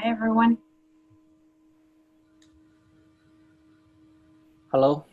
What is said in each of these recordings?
everyone. Hello.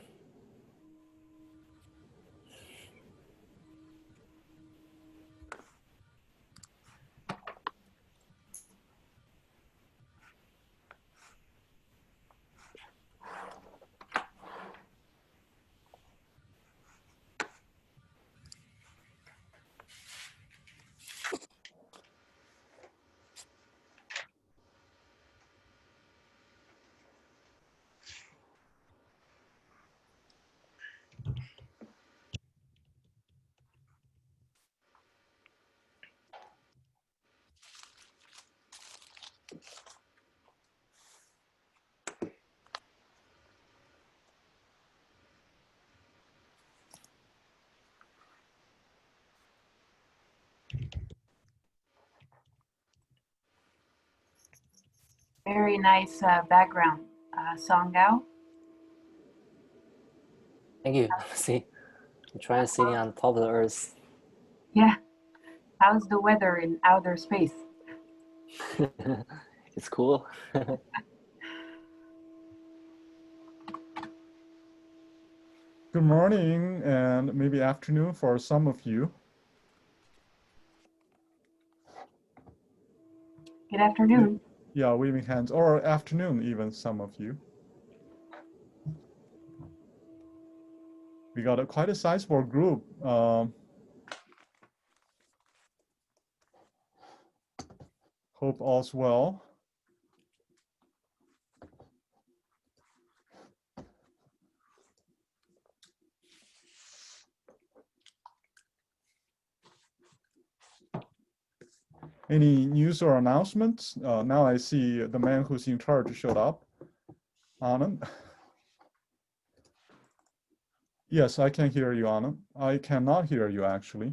Very nice background, Song Gao. Thank you. See, I'm trying to sitting on top of the earth. Yeah, how's the weather in outer space? It's cool. Good morning and maybe afternoon for some of you. Good afternoon. Yeah, waving hands, or afternoon even, some of you. We got quite a sizable group. Hope all's well. Any news or announcements? Now I see the man who's in charge showed up. Anand. Yes, I can hear you, Anand. I cannot hear you, actually.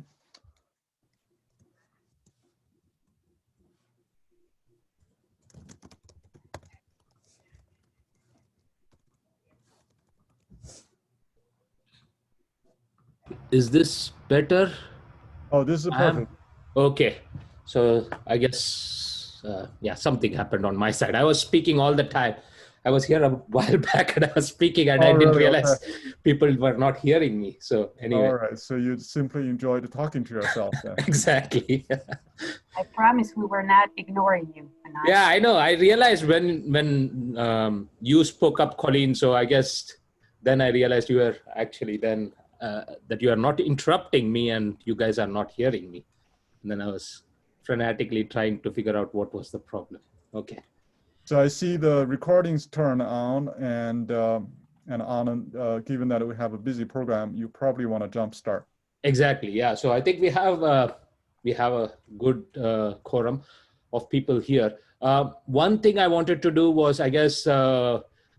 Is this better? Oh, this is perfect. Okay. So I guess, yeah, something happened on my side. I was speaking all the time. I was here a while back and I was speaking and I didn't realize people were not hearing me. So anyway. All right. So you simply enjoyed talking to yourself then. Exactly. I promise we were not ignoring you. Anand. Yeah, I know. I realized when you spoke up, Colleen. So I guess then I realized you were actually then that you are not interrupting me and you guys are not hearing me. And then I was frantically trying to figure out what was the problem. Okay. So I see the recordings turn on, and Anand, given that we have a busy program, you probably want to jump start. Exactly. Yeah. So I think we have a good quorum of people here. One thing I wanted to do was, I guess,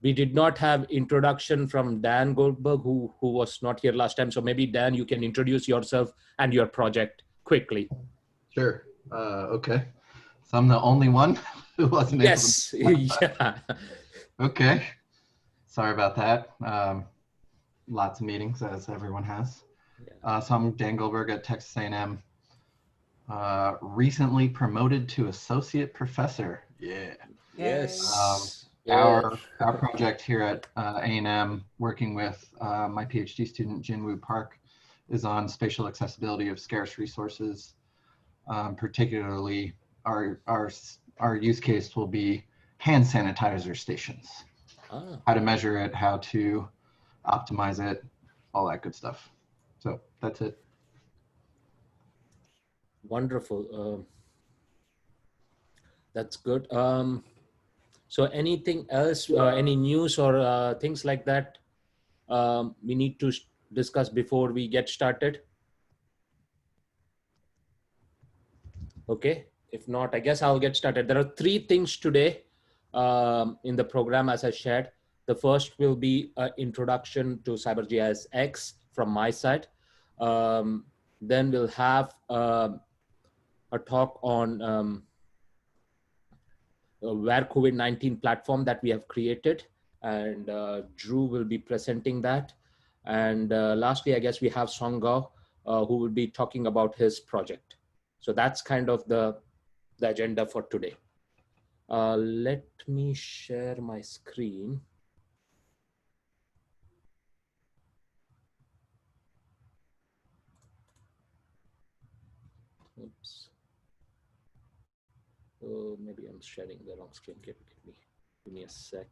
we did not have introduction from Dan Goldberg, who was not here last time. So maybe Dan, you can introduce yourself and your project quickly. Sure. Okay. So I'm the only one who wasn't able to. Yes. Yeah. Okay. Sorry about that. Lots of meetings, as everyone has. So I'm Dan Goldberg at Texas A&M. Recently promoted to associate professor. Yeah. Yes. Our project here at A&M, working with my PhD student Jinwoo Park, is on spatial accessibility of scarce resources. Particularly, our use case will be hand sanitizer stations. How to measure it, how to optimize it, all that good stuff. So that's it. Wonderful. That's good. So anything else, any news or things like that we need to discuss before we get started? Okay, if not, I guess I'll get started. There are 3 things today in the program, as I shared. The first will be an introduction to CyberGISX from my side. Then we'll have a talk on WhereCOVID-19 platform that we have created, and Drew will be presenting that. And lastly, I guess we have Song Gao, who will be talking about his project. So that's kind of the agenda for today. Let me share my screen. Oops. Oh, maybe I'm sharing the wrong screen. Give me a sec.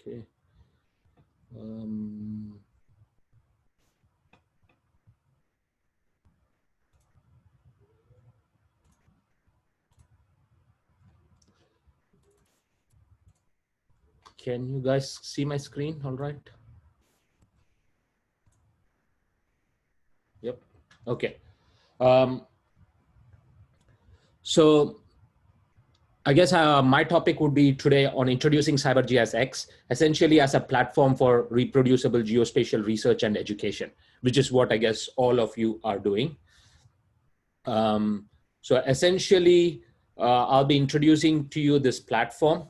Okay. Can you guys see my screen? All right. Yep. Okay. So I guess my topic would be today on introducing CyberGISX, essentially as a platform for reproducible geospatial research and education, which is what I guess all of you are doing. So essentially, I'll be introducing to you this platform,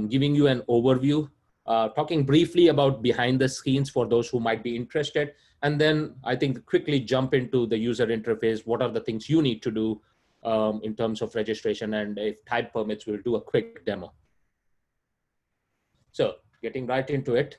giving you an overview, talking briefly about behind the scenes for those who might be interested, and then I think quickly jump into the user interface. What are the things you need to do in terms of registration, and if time permits, we'll do a quick demo. So getting right into it.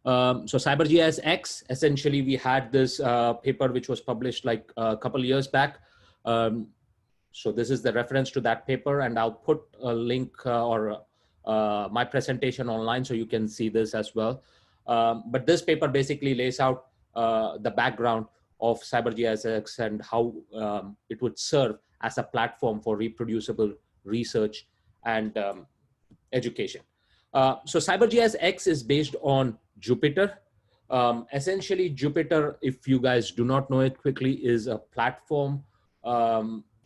So CyberGISX, essentially we had this paper which was published like a couple of years back. So this is the reference to that paper, and I'll put a link or my presentation online so you can see this as well. But this paper basically lays out the background of CyberGISX and how it would serve as a platform for reproducible research and education. So CyberGISX is based on Jupyter. Essentially, Jupyter, if you guys do not know it quickly, is a platform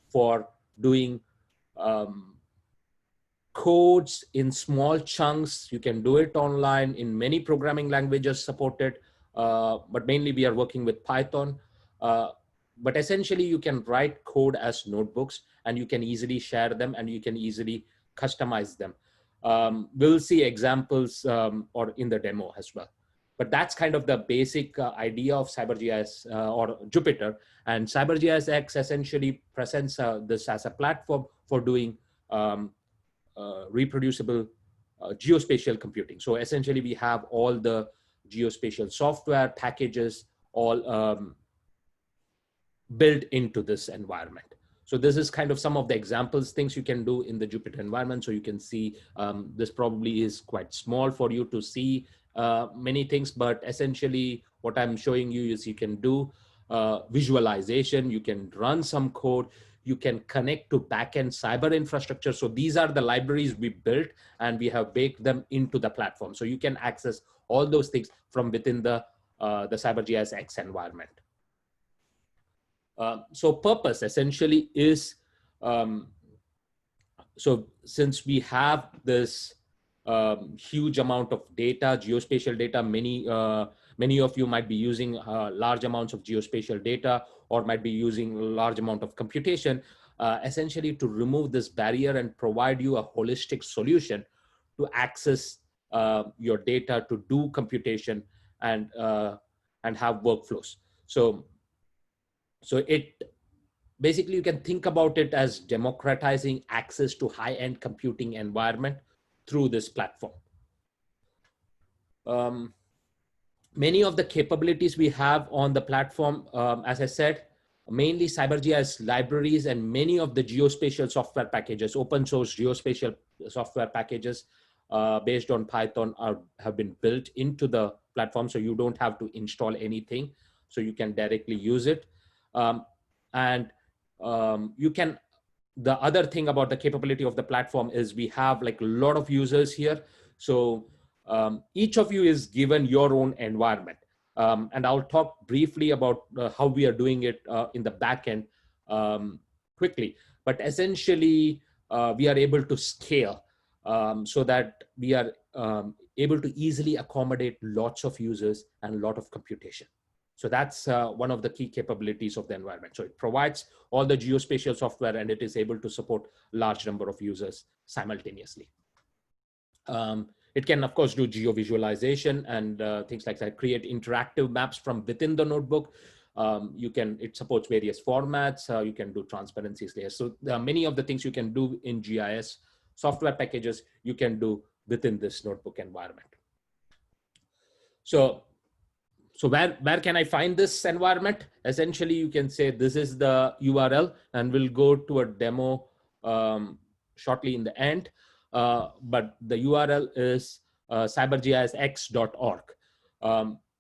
for doing codes in small chunks. You can do it online in many programming languages supported, but mainly we are working with Python. But essentially, you can write code as notebooks, and you can easily share them, and you can easily customize them. We'll see examples or in the demo as well. But that's kind of the basic idea of CyberGIS or Jupyter. And CyberGISX essentially presents this as a platform for doing reproducible geospatial computing. So essentially, we have all the geospatial software packages all built into this environment. So this is kind of some of the examples, things you can do in the Jupyter environment. So you can see this probably is quite small for you to see many things, but essentially what I'm showing you is you can do visualization, you can run some code, you can connect to backend cyber infrastructure. So these are the libraries we built and we have baked them into the platform. So you can access all those things from within the CyberGISX environment. So purpose essentially is, so since we have this huge amount of data, geospatial data, many of you might be using large amounts of geospatial data or might be using a large amount of computation, essentially to remove this barrier and provide you a holistic solution to access your data, to do computation and have workflows. So it basically, you can think about it as democratizing access to high-end computing environment through this platform. Many of the capabilities we have on the platform, as I said, mainly CyberGIS libraries and many of the geospatial software packages, open source geospatial software packages based on Python have been built into the platform. So you don't have to install anything. So you can directly use it. You can, the other thing about the capability of the platform is we have like a lot of users here. So each of you is given your own environment. And I'll talk briefly about how we are doing it in the backend quickly. But essentially, we are able to scale so that we are able to easily accommodate lots of users and a lot of computation. So that's one of the key capabilities of the environment. So it provides all the geospatial software, and it is able to support large number of users simultaneously. It can, of course, do geovisualization and things like that, create interactive maps from within the notebook. It supports various formats. You can do transparencies layers. So there are many of the things you can do in GIS software packages you can do within this notebook environment. So where can I find this environment? Essentially, you can say this is the URL, and we'll go to a demo shortly in the end. But the URL is CyberGISX.org.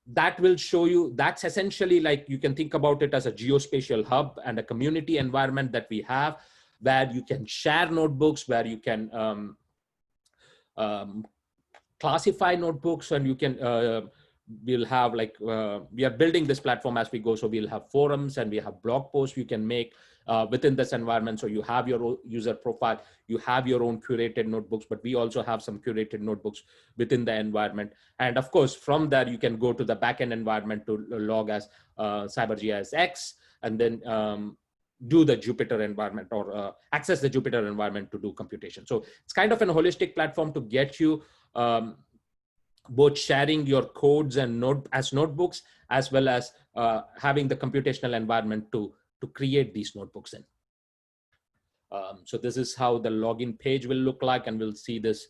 That will show you, that's essentially like, you can think about it as a geospatial hub and a community environment that we have, where you can share notebooks, where you can classify notebooks, and you can, we'll have like, we are building this platform as we go. So we'll have forums and we have blog posts you can make within this environment. So you have your own user profile, you have your own curated notebooks, but we also have some curated notebooks within the environment. And of course, from there, you can go to the backend environment to log as CyberGISX, and then do the Jupyter environment or access the Jupyter environment to do computation. So it's kind of an holistic platform to get you both sharing your codes and notebooks, as well as having the computational environment to create these notebooks in. So this is how the login page will look like, and we'll see this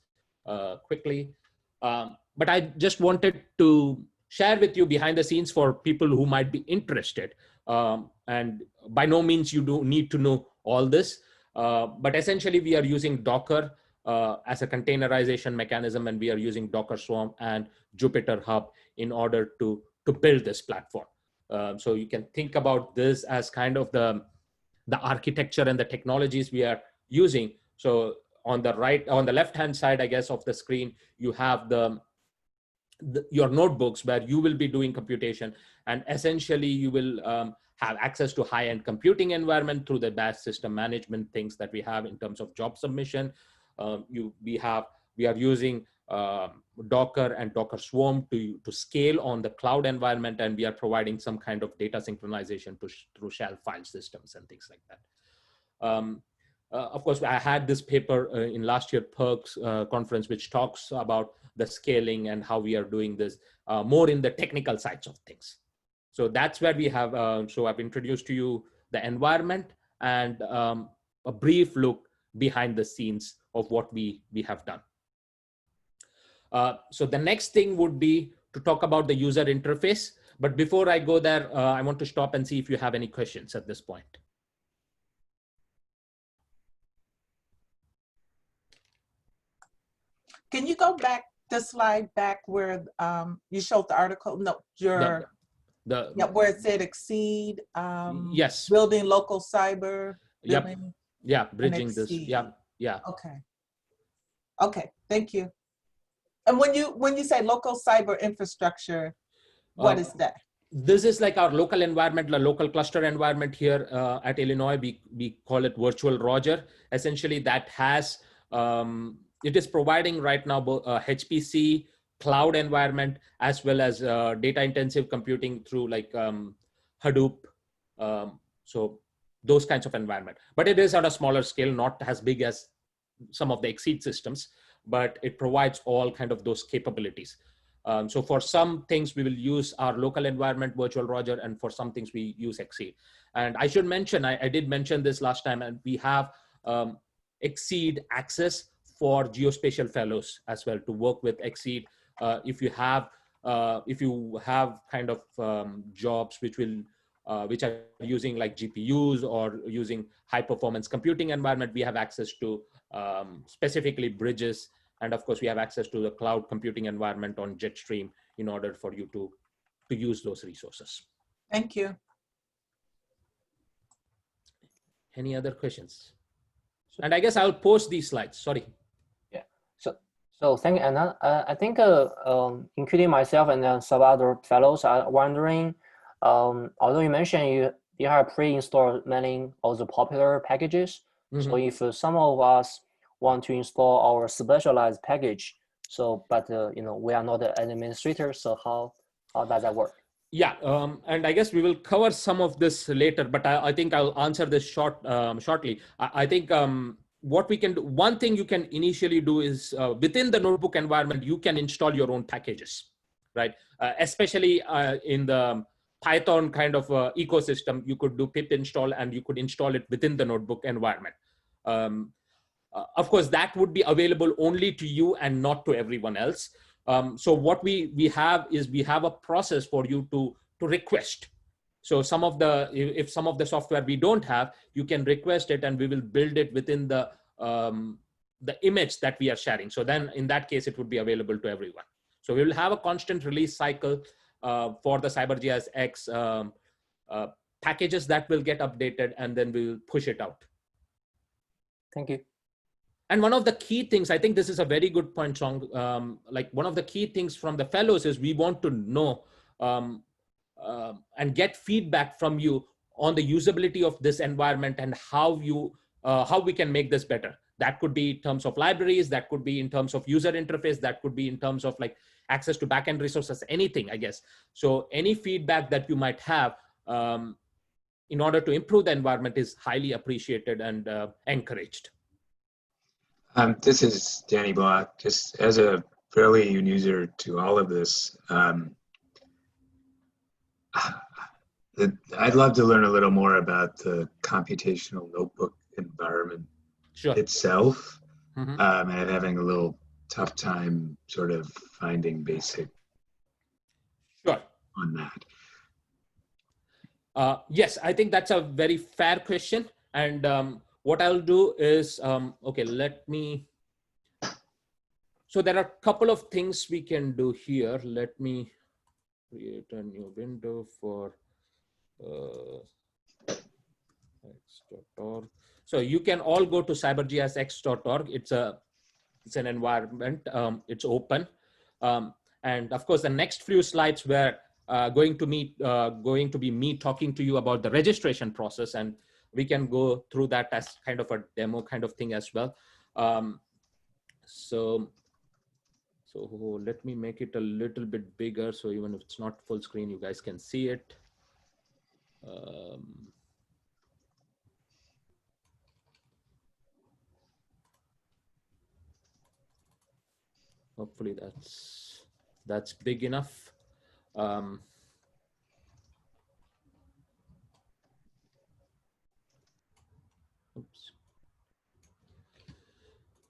quickly. But I just wanted to share with you behind the scenes for people who might be interested. And by no means you do need to know all this, but essentially we are using Docker as a containerization mechanism, and we are using Docker Swarm and Jupyter Hub in order to build this platform. So you can think about this as kind of the architecture and the technologies we are using. So on the left-hand side, I guess, of the screen, you have your notebooks where you will be doing computation, and essentially you will have access to high-end computing environment through the batch system management things that we have in terms of job submission. We are using Docker and Docker Swarm to scale on the cloud environment, and we are providing some kind of data synchronization through shell file systems and things like that. Of course, I had this paper in last year PERCS conference, which talks about the scaling and how we are doing this more in the technical sides of things. So that's where we have, so I've introduced to you the environment and a brief look behind the scenes of what we have done. So the next thing would be to talk about the user interface. But before I go there, I want to stop and see if you have any questions at this point. Can you go back the slide back where you showed the article? No, where it said exceed. Yes. Building local cyber. Yep. Yeah. Bridging this. Yeah. Yeah. Okay. Okay. Thank you. And when you say local cyber infrastructure, what is that? This is like our local environment, the local cluster environment here at Illinois. We call it Virtual Roger. Essentially, that has it is providing right now both HPC cloud environment as well as data intensive computing through like Hadoop. So those kinds of environment, but it is at a smaller scale, not as big as some of the Exceed systems, but it provides all kind of those capabilities. So for some things we will use our local environment, Virtual Roger, and for some things we use Exceed. And I should mention, I did mention this last time, and we have Exceed access for geospatial fellows as well to work with Exceed. If you have kind of jobs which are using like GPUs or using high performance computing environment, we have access to specifically bridges. And of course, we have access to the cloud computing environment on Jetstream in order for you to use those resources. Thank you. Any other questions? And I guess I'll post these slides, sorry. Yeah, so thank you, Anna. I think including myself and some other fellows are wondering, although you mentioned you have pre-installed many of the popular packages. Mm-hmm. So if some of us want to install our specialized package, but we are not an administrator, so how does that work? Yeah, and I guess we will cover some of this later, but I think I'll answer this shortly. I think what we can do, one thing you can initially do is within the notebook environment, you can install your own packages, right? Especially in the Python kind of ecosystem, you could do pip install and you could install it within the notebook environment. Of course, that would be available only to you and not to everyone else. So what we have is we have a process for you to request. So some of the, if some of the software we don't have, you can request it and we will build it within the image that we are sharing. So then in that case, it would be available to everyone. So we will have a constant release cycle for the CyberGISX packages that will get updated, and then we will push it out. Thank you. And one of the key things, I think this is a very good point, Song, like one of the key things from the fellows is we want to know and get feedback from you on the usability of this environment and how we can make this better. That could be in terms of libraries, that could be in terms of user interface, that could be in terms of like access to backend resources, anything, I guess. So any feedback that you might have in order to improve the environment is highly appreciated and encouraged. This is Danny Block. Just as a fairly new user to all of this, I'd love to learn a little more about the computational notebook environment itself. And I'm having a little tough time sort of finding basic on that. Yes, I think that's a very fair question. And what I'll do is, okay, let me, so there are a couple of things we can do here. Let me create a new window for x.org. So you can all go to cybergisx.org. It's an environment, it's open. And of course, the next few slides were going to be me talking to you about the registration process, and we can go through that as kind of a demo kind of thing as well. So let me make it a little bit bigger. So even if it's not full screen, you guys can see it. Hopefully that's big enough. Oops.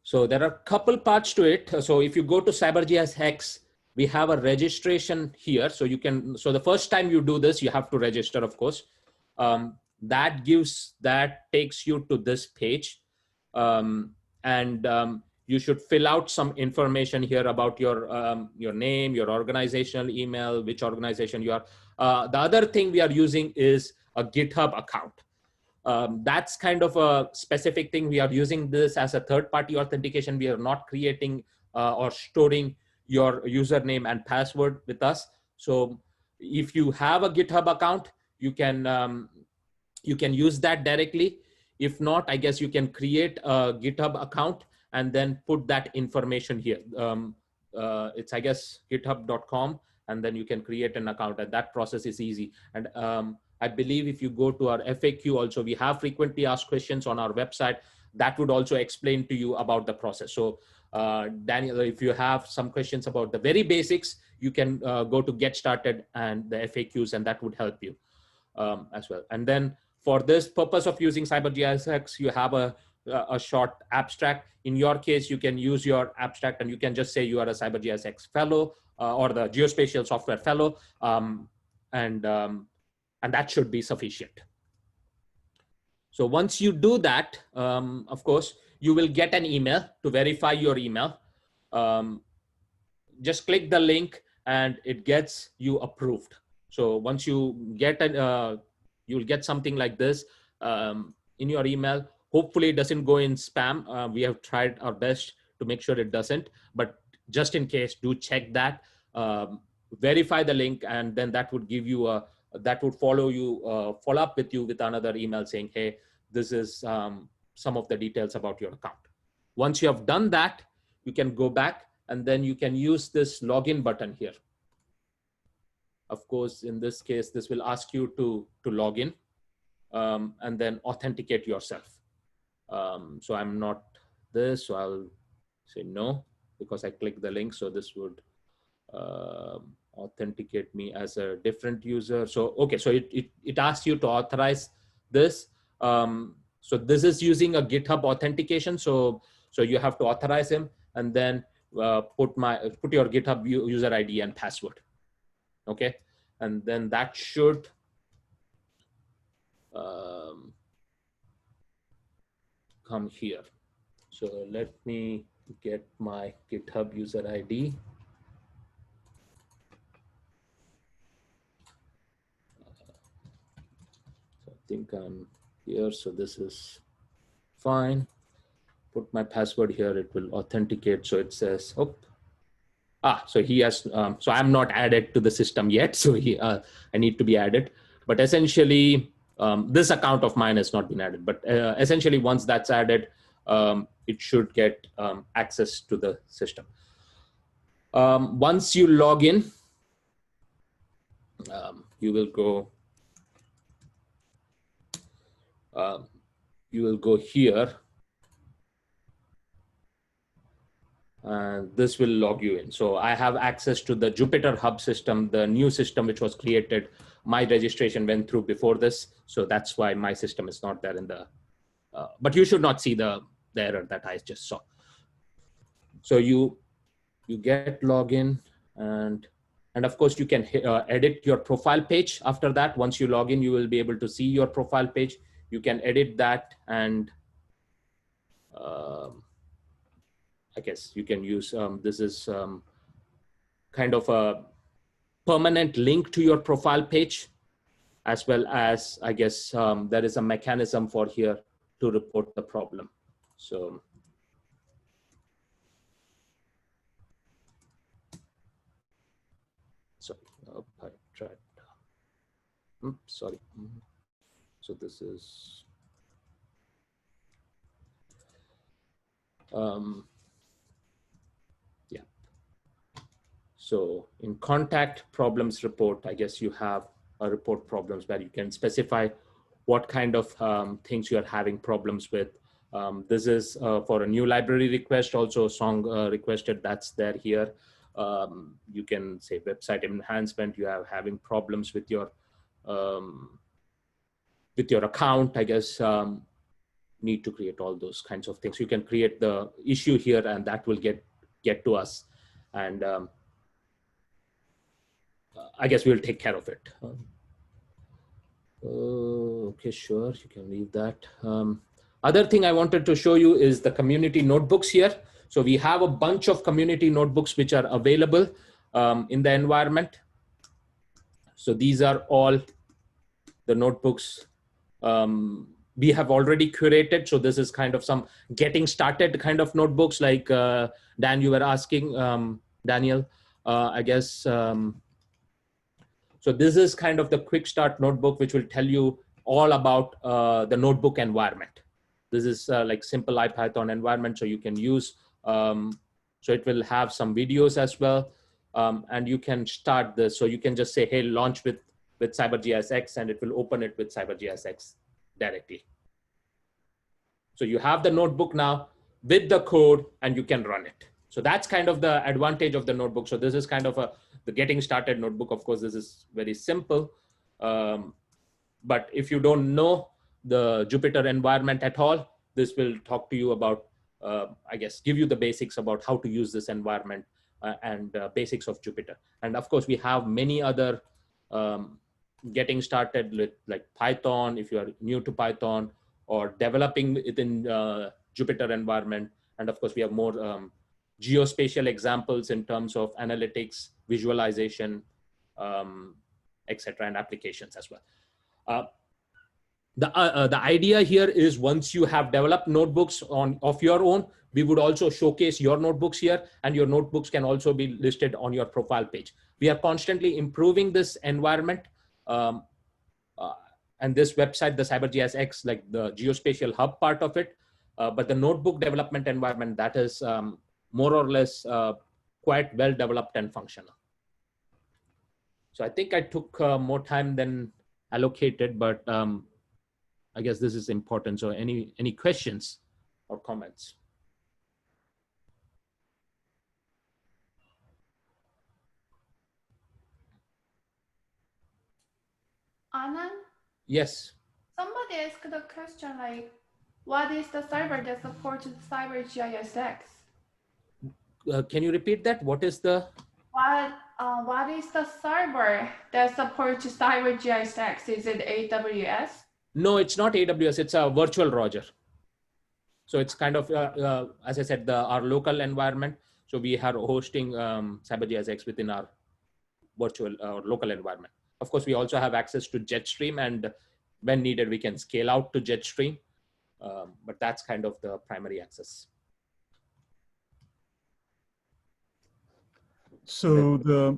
So there are a couple parts to it. So if you go to CyberGISX, we have a registration here. So you can, so the first time you do this, you have to register, of course. That takes you to this page. You should fill out some information here about your name, your organizational email, which organization you are. The other thing we are using is a GitHub account. That's kind of a specific thing. We are using this as a third-party authentication. We are not creating or storing your username and password with us. So if you have a GitHub account, you can use that directly. If not, I guess you can create a GitHub account and then put that information here. It's, I guess, github.com, and then you can create an account, and that process is easy. And I believe if you go to our FAQ also, we have frequently asked questions on our website that would also explain to you about the process. So Daniel, if you have some questions about the very basics, you can go to Get Started and the FAQs, and that would help you as well. And then for this purpose of using CyberGISX, you have a short abstract. In your case, you can use your abstract and you can just say you are a CyberGISX fellow or the Geospatial software fellow, and that should be sufficient. So once you do that, of course, you will get an email to verify your email. Just click the link and it gets you approved. So once you get you'll get something like this in your email. Hopefully it doesn't go in spam. We have tried our best to make sure it doesn't, but just in case, do check that, verify the link, and then that would give you that would follow up with you with another email saying, hey, this is some of the details about your account. Once you have done that, you can go back and then you can use this login button here. Of course, in this case, this will ask you to log in and then authenticate yourself. So I'm not this, so I'll say no, because I clicked the link. So this would authenticate me as a different user. So, okay, so it asks you to authorize this. So this is using a GitHub authentication. So you have to authorize him and then put your GitHub user ID and password. Okay, and then that should come here. So let me get my GitHub user ID. So I think I'm here. So this is fine. Put my password here. It will authenticate. So it says, oh, so he has, so I'm not added to the system yet. So I need to be added. But essentially, this account of mine has not been added. But essentially, once that's added, it should get access to the system. Once you log in, you will go here. And this will log you in. So I have access to the Jupyter Hub system, the new system which was created. My registration went through before this. So that's why my system is not there in the, but you should not see the error that I just saw. So you get login and of course you can edit your profile page after that. Once you log in, you will be able to see your profile page. You can edit that and I guess you can use, this is kind of a permanent link to your profile page, as well as, I guess, there is a mechanism for here to report the problem. So, sorry, I tried, oops, sorry. So this is, yeah. So in contact problems report, I guess you have a report problems where you can specify what kind of things you are having problems with. This is for a new library request, also song requested, that's there here. You can say website enhancement, you are having problems with your account, I guess, need to create all those kinds of things. You can create the issue here and that will get to us. And I guess we'll take care of it. Okay, sure, you can leave that. Other thing I wanted to show you is the community notebooks here. So we have a bunch of community notebooks which are available in the environment. So these are all the notebooks we have already curated. So this is kind of some getting started kind of notebooks like Dan, you were asking, Daniel, I guess. So this is kind of the quick start notebook, which will tell you all about the notebook environment. This is like simple IPython environment. So you can use, so it will have some videos as well. And you can start this. So you can just say, hey, launch with CyberGISX, and it will open it with CyberGISX directly. So you have the notebook now with the code and you can run it. So that's kind of the advantage of the notebook. So this is kind of the getting started notebook. Of course, this is very simple. But if you don't know the Jupyter environment at all, this will talk to you about, I guess, give you the basics about how to use this environment and basics of Jupyter. And of course, we have many other getting started with like Python, if you are new to Python, or developing it in Jupyter environment. And of course, we have more geospatial examples in terms of analytics, visualization, etc., and applications as well. The idea here is once you have developed notebooks of your own, we would also showcase your notebooks here, and your notebooks can also be listed on your profile page. We are constantly improving this environment. And this website, the CyberGISX, like the geospatial hub part of it, but the notebook development environment, that is more or less quite well developed and functional. So I think I took more time than allocated, but I guess this is important. So any questions or comments? Anand? Yes. Somebody asked a question like, what is the server that supports CyberGISX? Can you repeat that? What is the? What is the server that supports CyberGISX? Is it AWS? No, it's not AWS. It's a virtual Roger. So it's kind of, as I said, our local environment. So we are hosting CyberGISX within our virtual local environment. Of course, we also have access to Jetstream, and when needed, we can scale out to Jetstream. But that's kind of the primary access. So the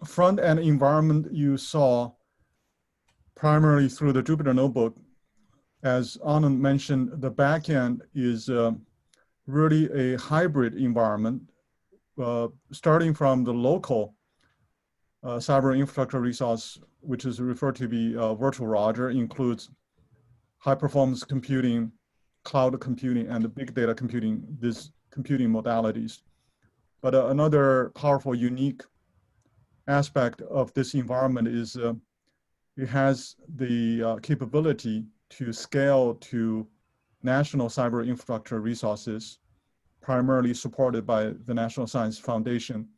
front-end environment you saw primarily through the Jupyter Notebook, as Anand mentioned, the backend is really a hybrid environment, starting from the local cyber infrastructure resource, which is referred to be virtual Roger, includes high performance computing, cloud computing, and big data computing, these computing modalities. But another powerful, unique aspect of this environment is it has the capability to scale to national cyber infrastructure resources, primarily supported by the National Science Foundation.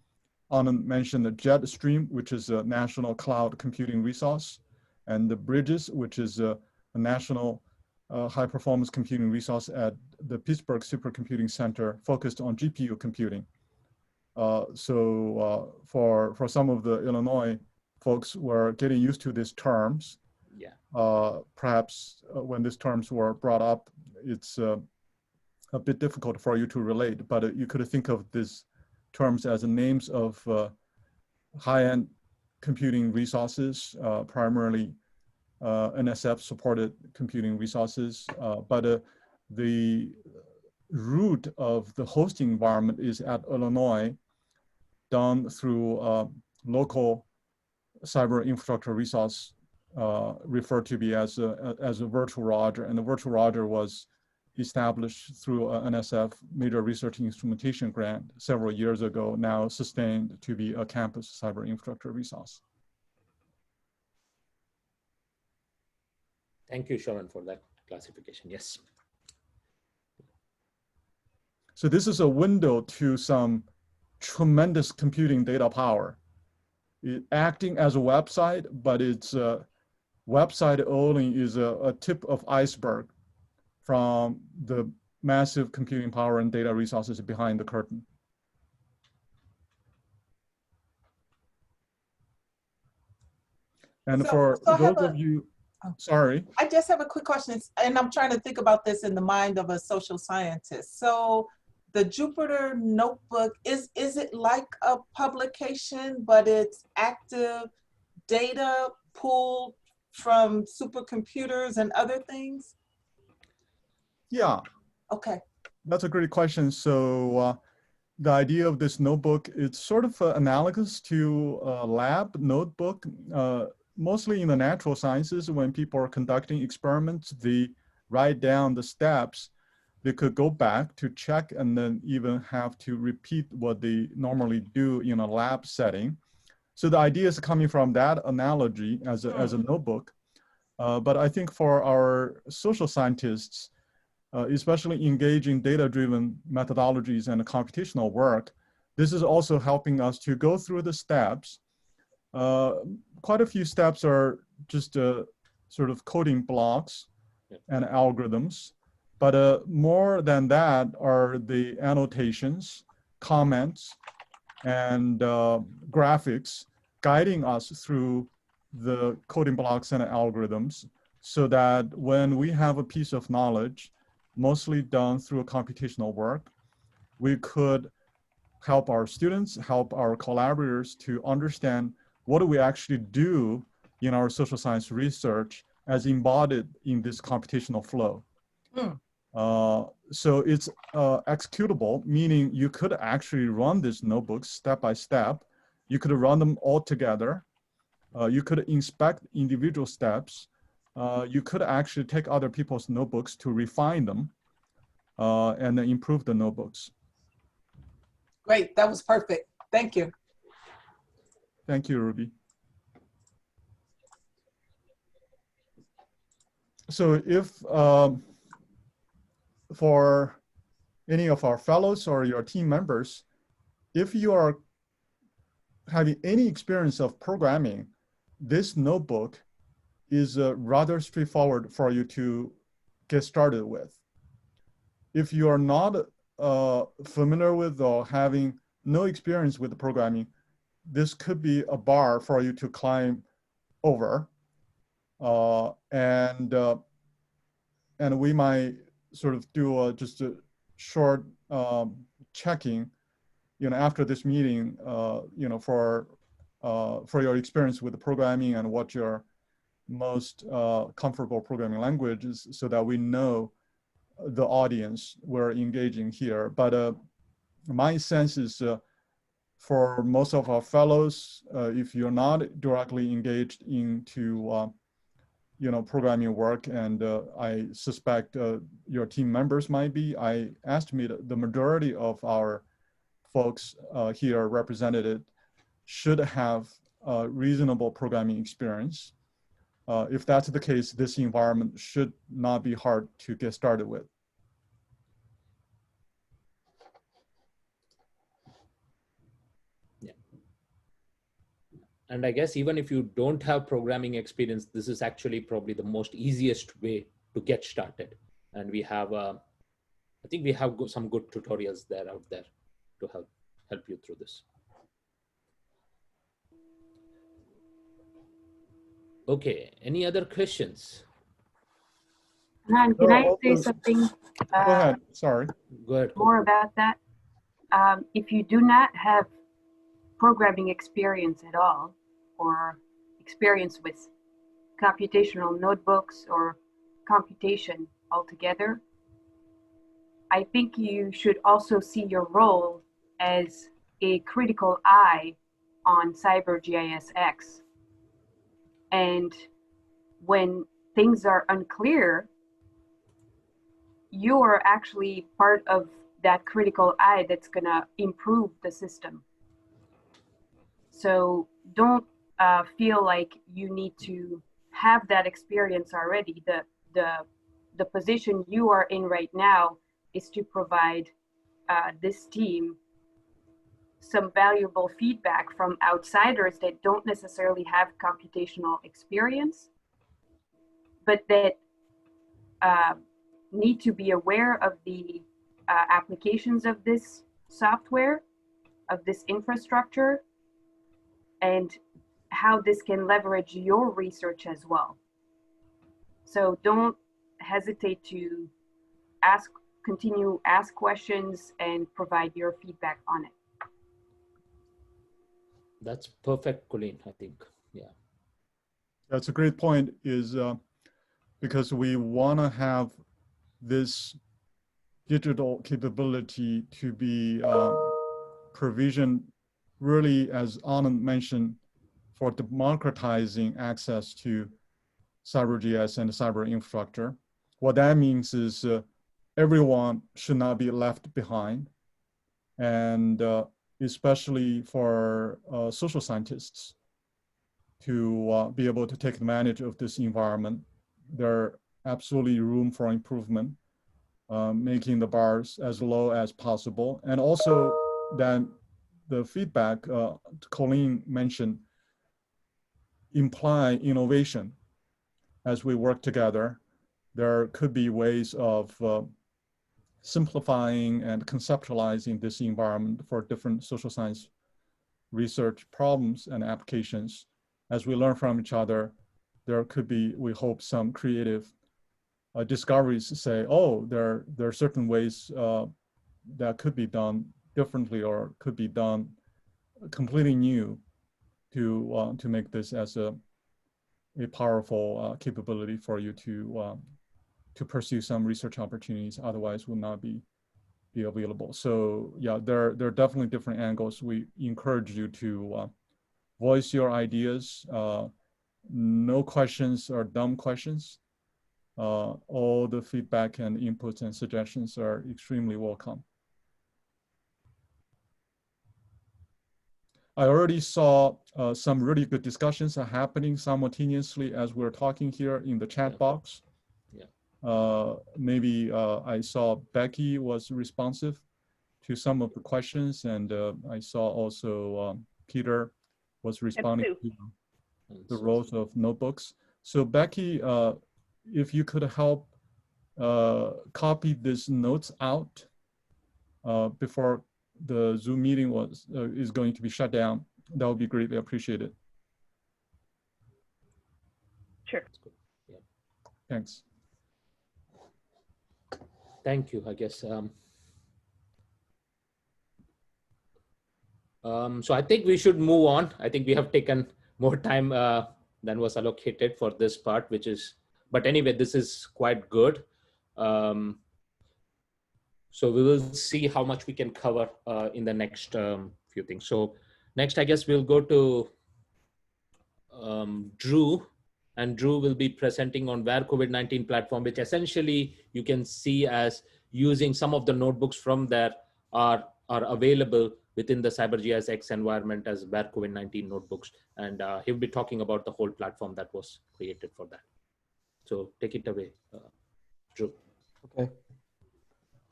Anand mentioned the Jetstream, which is a national cloud computing resource, and the Bridges, which is a national high-performance computing resource at the Pittsburgh Supercomputing Center focused on GPU computing. So for some of the Illinois folks who are getting used to these terms, perhaps when these terms were brought up, it's a bit difficult for you to relate, but you could think of these terms as names of high-end computing resources, primarily NSF-supported computing resources, but the root of the hosting environment is at Illinois, done through local cyber infrastructure resource referred to be as a virtual Roger, and the virtual Roger was established through an NSF Major Research Instrumentation Grant several years ago, now sustained to be a campus cyber infrastructure resource. Thank you, Sharon, for that classification. Yes. So this is a window to some tremendous computing data power. Acting as a website, but its website only is a tip of iceberg from the massive computing power and data resources behind the curtain. And for those of you, sorry. I just have a quick question, and I'm trying to think about this in the mind of a social scientist. So the Jupyter Notebook, is it like a publication, but it's active data pulled from supercomputers and other things? Yeah. Okay. That's a great question. So the idea of this notebook, it's sort of analogous to a lab notebook, mostly in the natural sciences. When people are conducting experiments, they write down the steps. They could go back to check and then even have to repeat what they normally do in a lab setting. So the idea is coming from that analogy as a notebook. But I think for our social scientists, especially engaging data-driven methodologies and computational work, this is also helping us to go through the steps. Quite a few steps are just sort of coding blocks and algorithms, but more than that are the annotations, comments, and graphics guiding us through the coding blocks and algorithms, so that when we have a piece of knowledge, mostly done through computational work, we could help our students, help our collaborators to understand what do we actually do in our social science research as embodied in this computational flow. So it's executable, meaning you could actually run these notebooks step by step. You could run them all together You could inspect individual steps. You could actually take other people's notebooks to refine them and then improve the notebooks. Great, that was perfect. Thank you. Thank you, Ruby. So if for any of our fellows or your team members, if you are having any experience of programming, this notebook is rather straightforward for you to get started with. If you are not familiar with or having no experience with programming, this could be a bar for you to climb over. And we might sort of do just a short checking, after this meeting, for your experience with the programming and what your most comfortable programming language is, so that we know the audience we're engaging here. But my sense is for most of our fellows, if you're not directly engaged into programming work, and I suspect your team members might be, I estimate the majority of our folks here represented should have reasonable programming experience. If that's the case, this environment should not be hard to get started with. Yeah. And I guess even if you don't have programming experience, this is actually probably the most easiest way to get started. And we have, I think we have some good tutorials out there to help you through this. Okay, any other questions? Can I say something? Go ahead, sorry. Go ahead. More about that? If you do not have programming experience at all, or experience with computational notebooks or computation altogether, I think you should also see your role as a critical eye on CyberGISX. And when things are unclear, you are actually part of that critical eye that's gonna improve the system. So don't feel like you need to have that experience already. The position you are in right now is to provide this team some valuable feedback from outsiders that don't necessarily have computational experience, but that need to be aware of the applications of this software, of this infrastructure, and how this can leverage your research as well. So don't hesitate to continue ask questions and provide your feedback on it. That's perfect, Colleen, I think. Yeah. That's a great point, is because we want to have this digital capability to be provisioned really, as Anand mentioned, for democratizing access to CyberGIS and cyber infrastructure. What that means is everyone should not be left behind, and especially for social scientists to be able to take advantage of this environment. There absolutely room for improvement, making the bars as low as possible. And also then the feedback Colleen mentioned imply innovation. As we work together, there could be ways of simplifying and conceptualizing this environment for different social science research problems and applications. As we learn from each other, there could be, we hope, some creative discoveries to say, oh, there are certain ways that could be done differently or could be done completely new to make this as a powerful capability for you to pursue some research opportunities otherwise would not be available. So yeah, there are definitely different angles. We encourage you to voice your ideas. No questions are dumb questions. All the feedback and inputs and suggestions are extremely welcome. I already saw some really good discussions are happening simultaneously as we're talking here in the chat box. Maybe I saw Becky was responsive to some of the questions, and I saw also Peter was responding to the roles of notebooks. So Becky, if you could help copy these notes out before the Zoom meeting is going to be shut down, that would be greatly appreciated. Sure. Thanks. Thank you, I guess. So I think we should move on. I think we have taken more time than was allocated for this part, but anyway, this is quite good. So we will see how much we can cover in the next few things. So next, I guess we'll go to Drew, and Drew will be presenting on WhereCOVID-19 platform, which essentially you can see as using some of the notebooks from there are available within the CyberGISX environment as WhereCOVID-19 notebooks. And he'll be talking about the whole platform that was created for that. So take it away, Drew. Okay.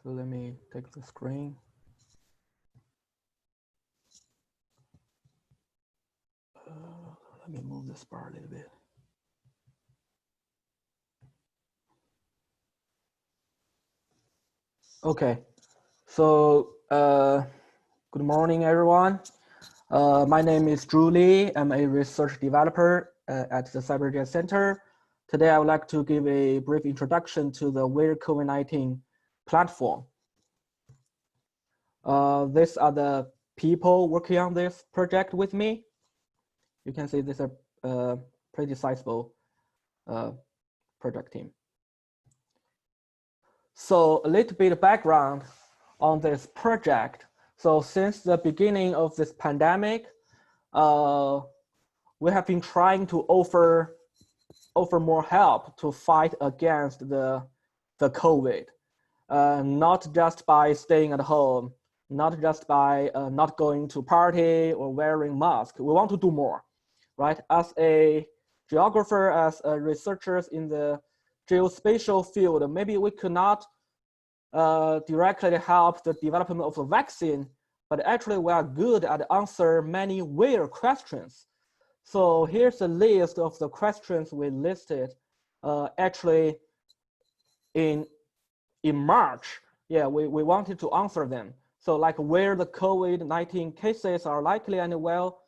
So let me take the screen. Let me move this bar a little bit. Okay, so good morning, everyone. My name is Drew Lee. I'm a research developer at the CyberGIS Center. Today, I would like to give a brief introduction to the WhereCOVID-19 platform. These are the people working on this project with me. You can see this is a pretty sizable project team. So a little bit of background on this project. So since the beginning of this pandemic, we have been trying to offer more help to fight against the COVID, not just by staying at home, not just by not going to party or wearing mask. We want to do more, right? As a geographer, as researchers in the geospatial field, maybe we could not directly help the development of a vaccine, but actually we are good at answer many where questions. So here's a list of the questions we listed actually in March. Yeah, we wanted to answer them. So like where the COVID-19 cases are likely and will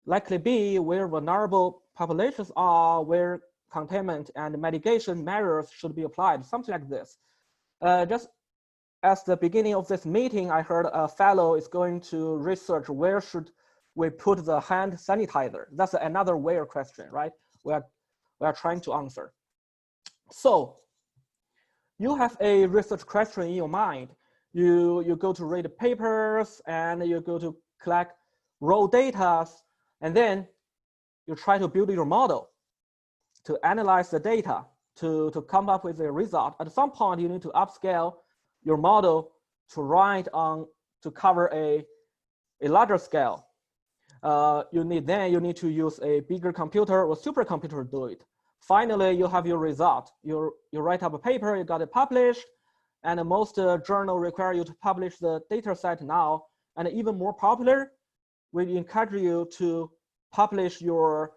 likely be, where vulnerable populations are, where containment and mitigation measures should be applied, something like this. Just as the beginning of this meeting, I heard a fellow is going to research where should we put the hand sanitizer. That's another where question, right? We are trying to answer. So you have a research question in your mind. You go to read papers and you go to collect raw data, and then you try to build your model to analyze the data to come up with a result. At some point, you need to upscale your model to to cover a larger scale. You need to use a bigger computer or supercomputer to do it. Finally, you have your result. You write up a paper, you got it published, and most journals require you to publish the data set now. And even more popular, we encourage you to publish or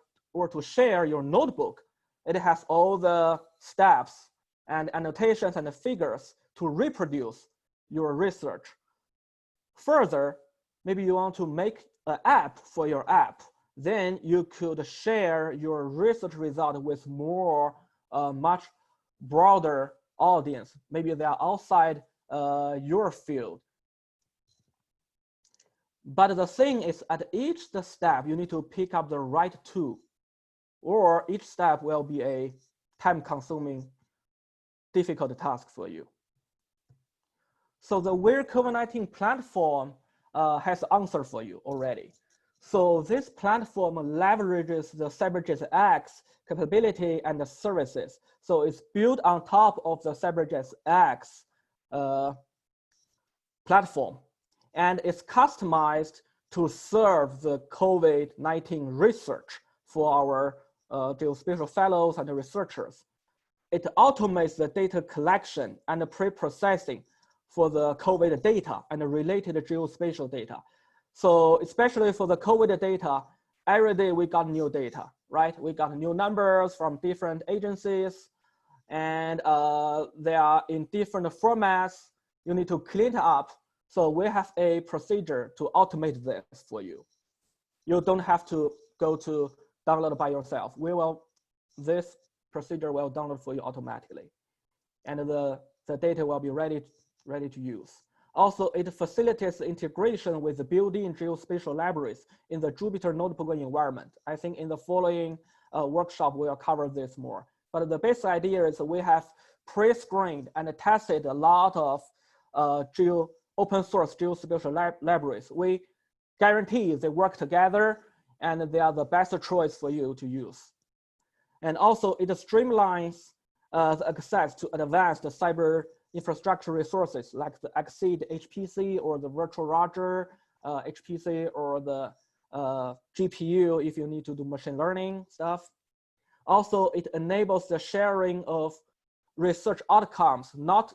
to share your notebook. It has all the steps and annotations and the figures to reproduce your research. Further, maybe you want to make an app for your app. Then you could share your research result with much broader audience. Maybe they are outside your field. But the thing is, at each step, you need to pick up the right tool, or each step will be a time-consuming, difficult task for you. So the WhereCOVID-19 platform has an answer for you already. So this platform leverages the CyberGISX capability and the services. So it's built on top of the CyberGISX platform, and it's customized to serve the COVID-19 research for our geospatial fellows and researchers. It automates the data collection and the pre-processing for the COVID data and the related geospatial data. So especially for the COVID data, every day we got new data, right? We got new numbers from different agencies, and they are in different formats. You need to clean it up. So we have a procedure to automate this for you. You don't have to go to download by yourself. This procedure will download for you automatically, and the data will be ready to use. Also, it facilitates integration with the built-in geospatial libraries in the Jupyter Notebook environment. I think in the following workshop, we'll cover this more. But the basic idea is we have pre-screened and tested a lot of open source geospatial libraries. We guarantee they work together and they are the best choice for you to use. And also it streamlines the access to advanced cyber infrastructure resources like the Exceed HPC or the Virtual Roger HPC or the GPU if you need to do machine learning stuff. Also, it enables the sharing of research outcomes, not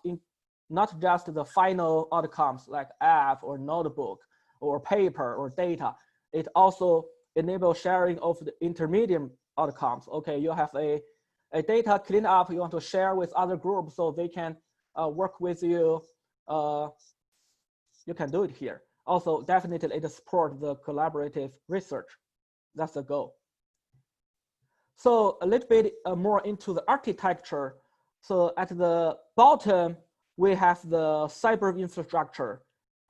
just the final outcomes like app or notebook or paper or data. It also enables sharing of the intermediate outcomes. Okay, you have a data clean up you want to share with other groups so they can work with you. You can do it here. Also, definitely it supports the collaborative research. That's the goal. So a little bit more into the architecture. So at the bottom, we have the cyber infrastructure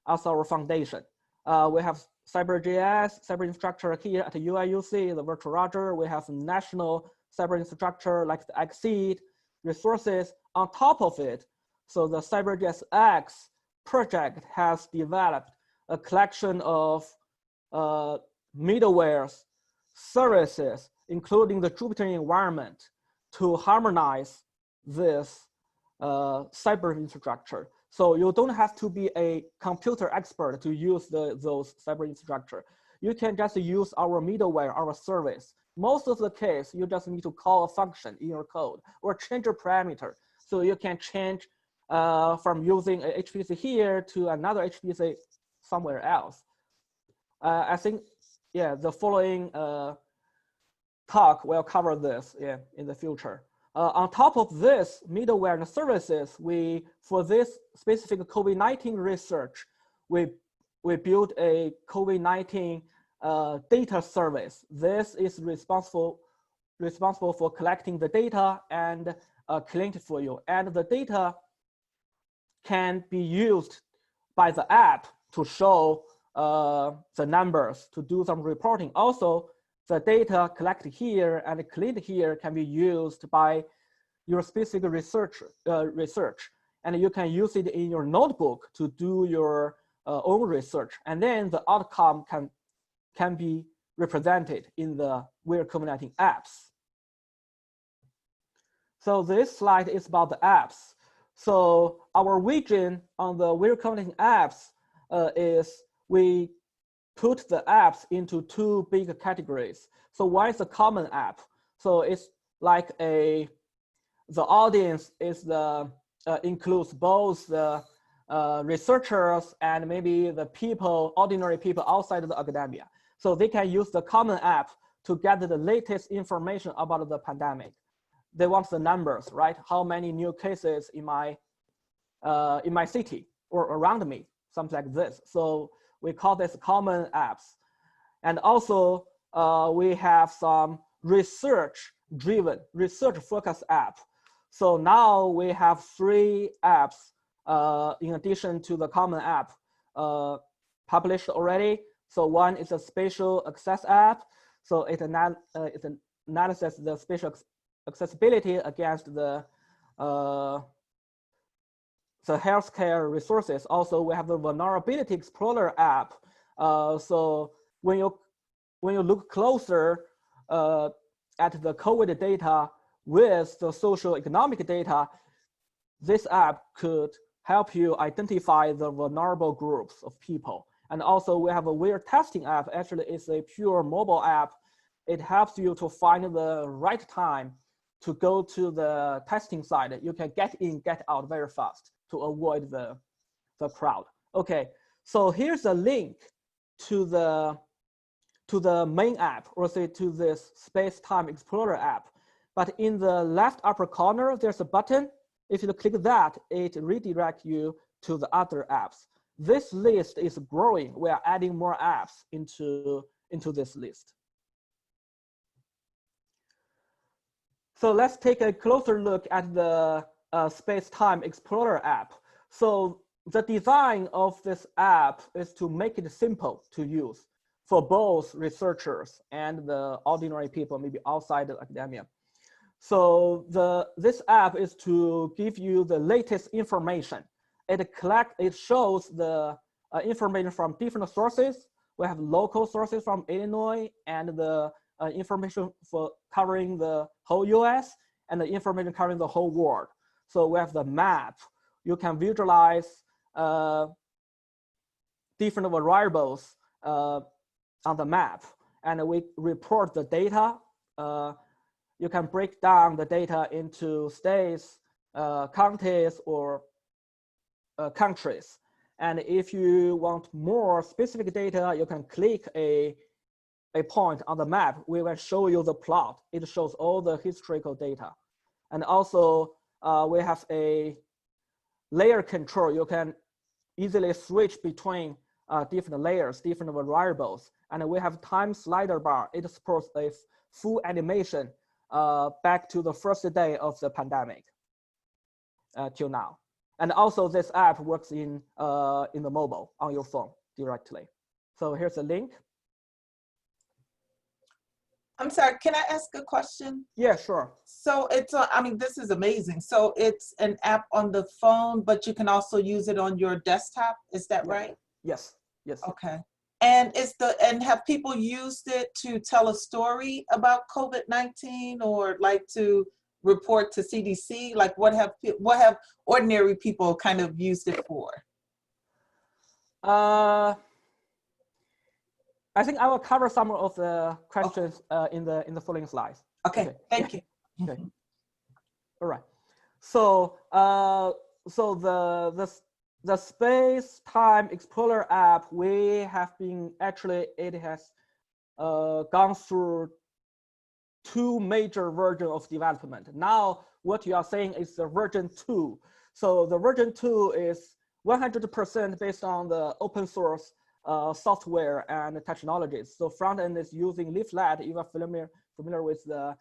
as our foundation. We have CyberGIS, cyber infrastructure here at the UIUC, the Virtual Roger. We have national cyber infrastructure like the Exceed resources on top of it. So the CyberGISX project has developed a collection of middlewares, services, including the Jupyter environment to harmonize this cyber infrastructure. So you don't have to be a computer expert to use those cyber infrastructure. You can just use our middleware, our service. Most of the case, you just need to call a function in your code or change a parameter. So you can change from using a HPC here to another HPC somewhere else. I think, yeah, the following talk will cover this in the future. On top of this middleware and services, for this specific COVID-19 research, we built a COVID-19 data service. This is responsible for collecting the data and cleaning it for you. And the data can be used by the app to show the numbers, to do some reporting. Also, the data collected here and cleaned here can be used by your specific research, and you can use it in your notebook to do your own research. And then the outcome can be represented in the WhereCOVID-19 apps. So this slide is about the apps. So our vision on the WhereCOVID-19 apps is we put the apps into two big categories. So one is a common app. So it's like the audience is includes both the researchers and maybe the people, ordinary people outside of the academia. So they can use the common app to gather the latest information about the pandemic. They want the numbers, right? How many new cases in my city or around me, something like this. So we call this common apps. And also we have some research-driven, research-focused app. So now we have 3 apps in addition to the common app published already. So one is a spatial access app. So it analyzes the spatial accessibility against the healthcare resources. Also, we have the Vulnerability Explorer app. So when you when you look closer at the COVID data with the social economic data, this app could help you identify the vulnerable groups of people. And also we have a weird testing app. Actually, it's a pure mobile app. It helps you to find the right time to go to the testing site. You can get in, get out very fast to avoid the crowd. Okay, so here's a link to the main app, or say to this Space-Time Explorer app. But in the left upper corner, there's a button. If you click that, it redirects you to the other apps. This list is growing. We are adding more apps into this list. So let's take a closer look at the Space-Time Explorer app. So the design of this app is to make it simple to use for both researchers and the ordinary people, maybe outside of academia. So this app is to give you the latest information. It shows the information from different sources. We have local sources from Illinois, and the information for covering the whole US, and the information covering the whole world. So we have the map. You can visualize different variables on the map, and we report the data. You can break down the data into states, counties, or countries. And if you want more specific data, you can click a point on the map. We will show you the plot. It shows all the historical data. And also we have a layer control. You can easily switch between different layers, different variables. And we have time slider bar. It supports a full animation back to the first day of the pandemic till now. And also this app works in the mobile on your phone directly. So here's a link. I'm sorry, can I ask a question? Yeah, sure. So it's, I mean, this is amazing. So it's an app on the phone, but you can also use it on your desktop. Is that right? Yes, yes. Okay. And have people used it to tell a story about COVID-19, or like to report to CDC? Like what have ordinary people kind of used it for? I think I will cover some of the questions in the following slides. Okay, thank you. Okay. All right. So so the Space-Time Explorer app, it has gone through 2 major versions of development. Now, what you are saying is the version 2. So the version 2 is 100% based on the open source software and technologies. So front end is using Leaflet. You are familiar with the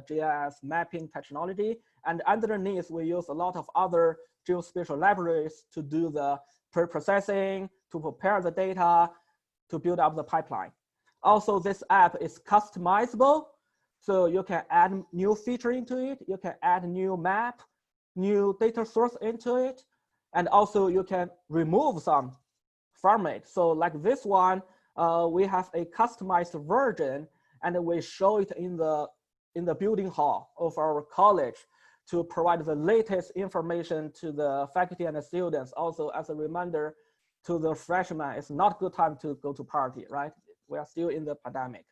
GIS mapping technology. And underneath, we use a lot of other geospatial libraries to do the pre-processing, to prepare the data, to build up the pipeline. Also, this app is customizable. So you can add new feature into it. You can add new map, new data source into it. And also you can remove some from it. So like this one, we have a customized version, and we show it in the building hall of our college to provide the latest information to the faculty and the students. Also, as a reminder to the freshmen, it's not a good time to go to party, right? We are still in the pandemic.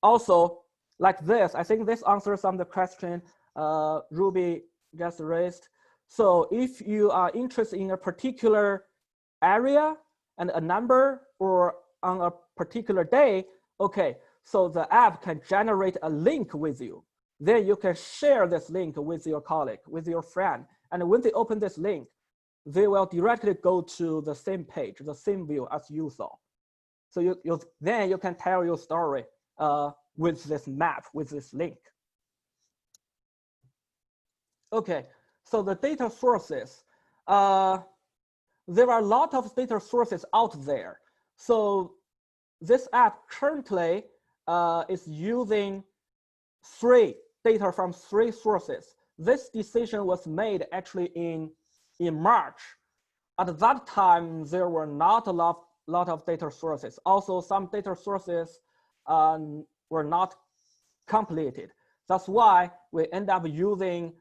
Also, like this, I think this answers some of the question Ruby just raised. So if you are interested in a particular area and a number, or on a particular day, okay, so the app can generate a link with you. Then you can share this link with your colleague, with your friend. And when they open this link, they will directly go to the same page, the same view as you saw. So then you can tell your story with this map, with this link. Okay, so the data sources. There are a lot of data sources out there. So this app currently is using data from 3 sources. This decision was made actually in March. At that time, there were not a lot of data sources. Also, some data sources were not completed. That's why we end up using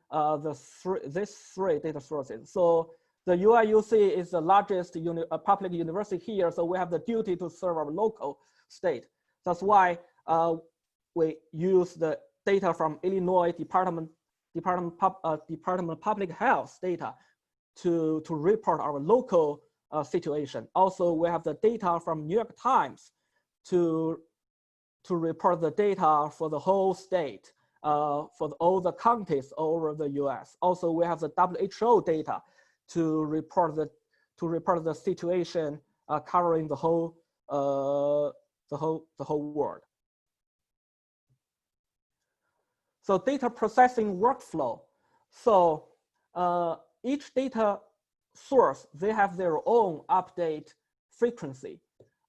these three data sources. So the UIUC is the largest public university here, so we have the duty to serve our local state. That's why we use the data from Illinois Department of Public Health data to report our local situation. Also, we have the data from New York Times to report the data for the whole state, for all the counties all over the US. Also, we have the WHO data to report the situation covering the whole world. So data processing workflow. So each data source, they have their own update frequency.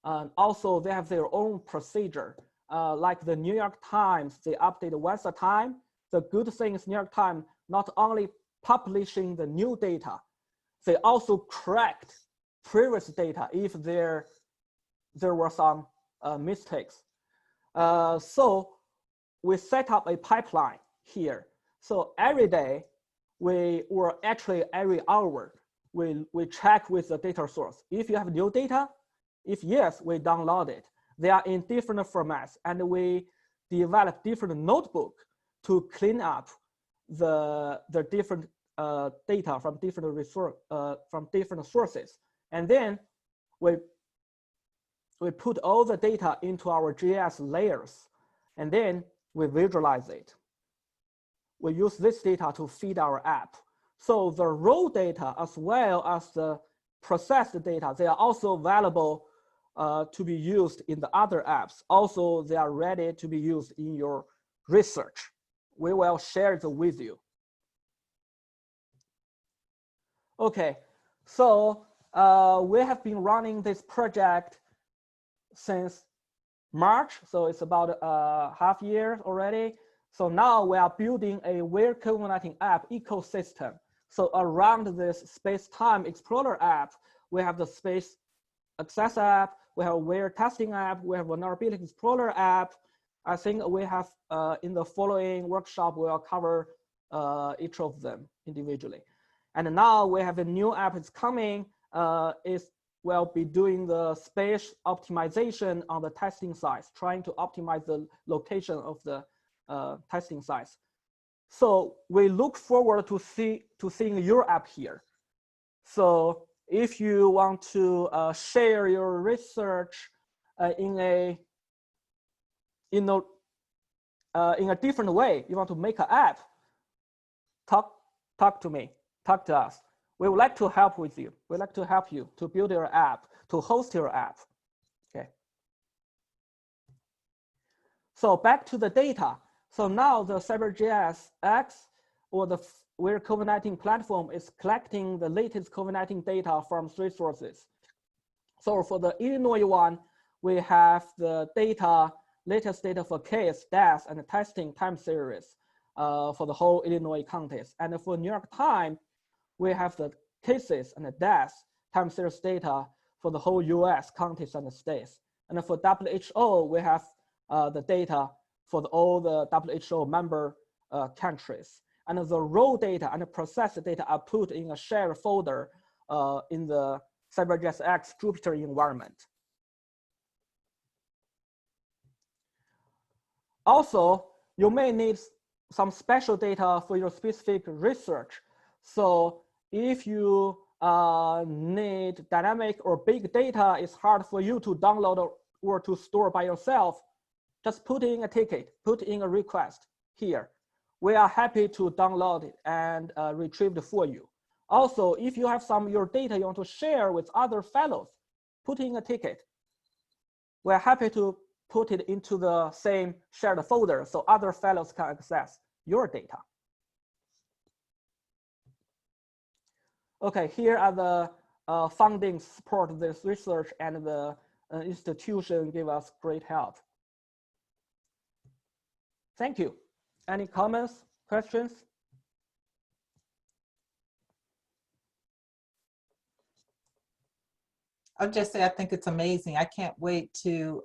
And also they have their own procedure. Like the New York Times, they update once a time. The good thing is New York Times not only publishing the new data, they also correct previous data if there were some mistakes. So we set up a pipeline here. So every day, every hour, we check with the data source. If you have new data, if yes, we download it. They are in different formats, and we develop different notebooks to clean up the different data from different sources. And then we put all the data into our GIS layers, and then we visualize it. We use this data to feed our app. So the raw data as well as the processed data, they are also available to be used in the other apps. Also, they are ready to be used in your research. We will share it with you. Okay, so we have been running this project since March, so it's about half year already. So now we are building a WhereCOVID-19 app ecosystem. So around this space-time explorer app, we have the space access app, we have Where testing app, we have vulnerability explorer app. I think we have in the following workshop, we'll cover each of them individually. And now we have a new app that's coming. We'll be doing the space optimization on the testing sites, trying to optimize the location of the testing sites. So we look forward to seeing your app here. So if you want to share your research in a different way, you want to make an app, talk to me, talk to us. We would like to help with you. We'd like to help you to build your app, to host your app. Okay. So back to the data. So now the CyberGISX, or the WhereCOVID-19 platform, is collecting the latest COVID-19 data from 3 sources. So for the Illinois one, we have the latest data for case, deaths, and testing time series for the whole Illinois counties. And for New York Times, we have the cases and the deaths time series data for the whole US counties and the states. And for WHO, we have the data for all the WHO member countries. And the raw data and the processed data are put in a shared folder in the CyberGISX Jupyter environment. Also, you may need some special data for your specific research. So if you need dynamic or big data, it's hard for you to download or to store by yourself, just put in a ticket, put in a request here. We are happy to download it and retrieve it for you. Also, if you have some of your data you want to share with other fellows, put in a ticket. We're happy to put it into the same shared folder so other fellows can access your data. Okay, here are the funding support this research, and the institution give us great help. Thank you. Any comments, questions? I'll just say I think it's amazing. I can't wait to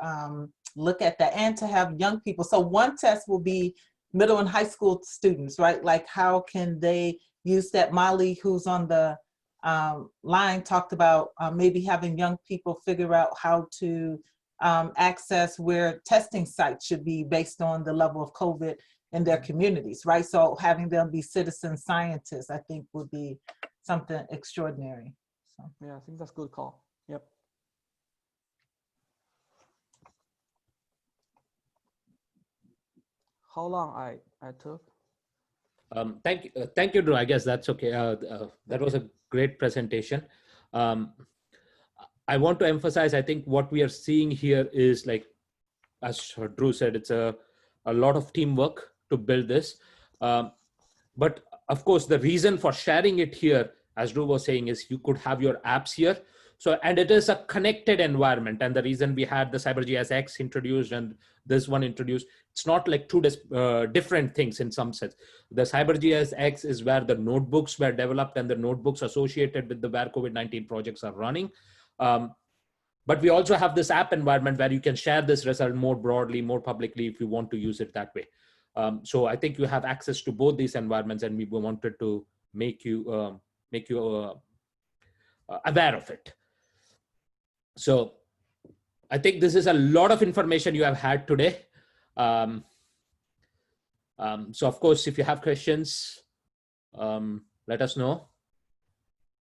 look at that and to have young people. So one test will be middle and high school students, right? Like how can they use that? Molly, who's on the line, talked about maybe having young people figure out how to access where testing sites should be based on the level of COVID in their communities, right? So having them be citizen scientists, I think would be something extraordinary. So. Yeah, I think that's a good call. Yep. How long I took? Thank you, Drew. I guess that's okay. That was a great presentation. I want to emphasize, I think what we are seeing here is, like, as Drew said, it's a lot of teamwork to build this. But of course, the reason for sharing it here, as Drew was saying, is you could have your apps here. So, and it is a connected environment. And the reason we had the CyberGISX introduced and this one introduced, it's not like two different things in some sense. The CyberGISX is where the notebooks were developed and the notebooks associated with the WhereCOVID-19 projects are running. But we also have this app environment where you can share this result more broadly, more publicly, if you want to use it that way. So I think you have access to both these environments, and we wanted to make you aware of it. So I think this is a lot of information you have had today. So of course, if you have questions, let us know.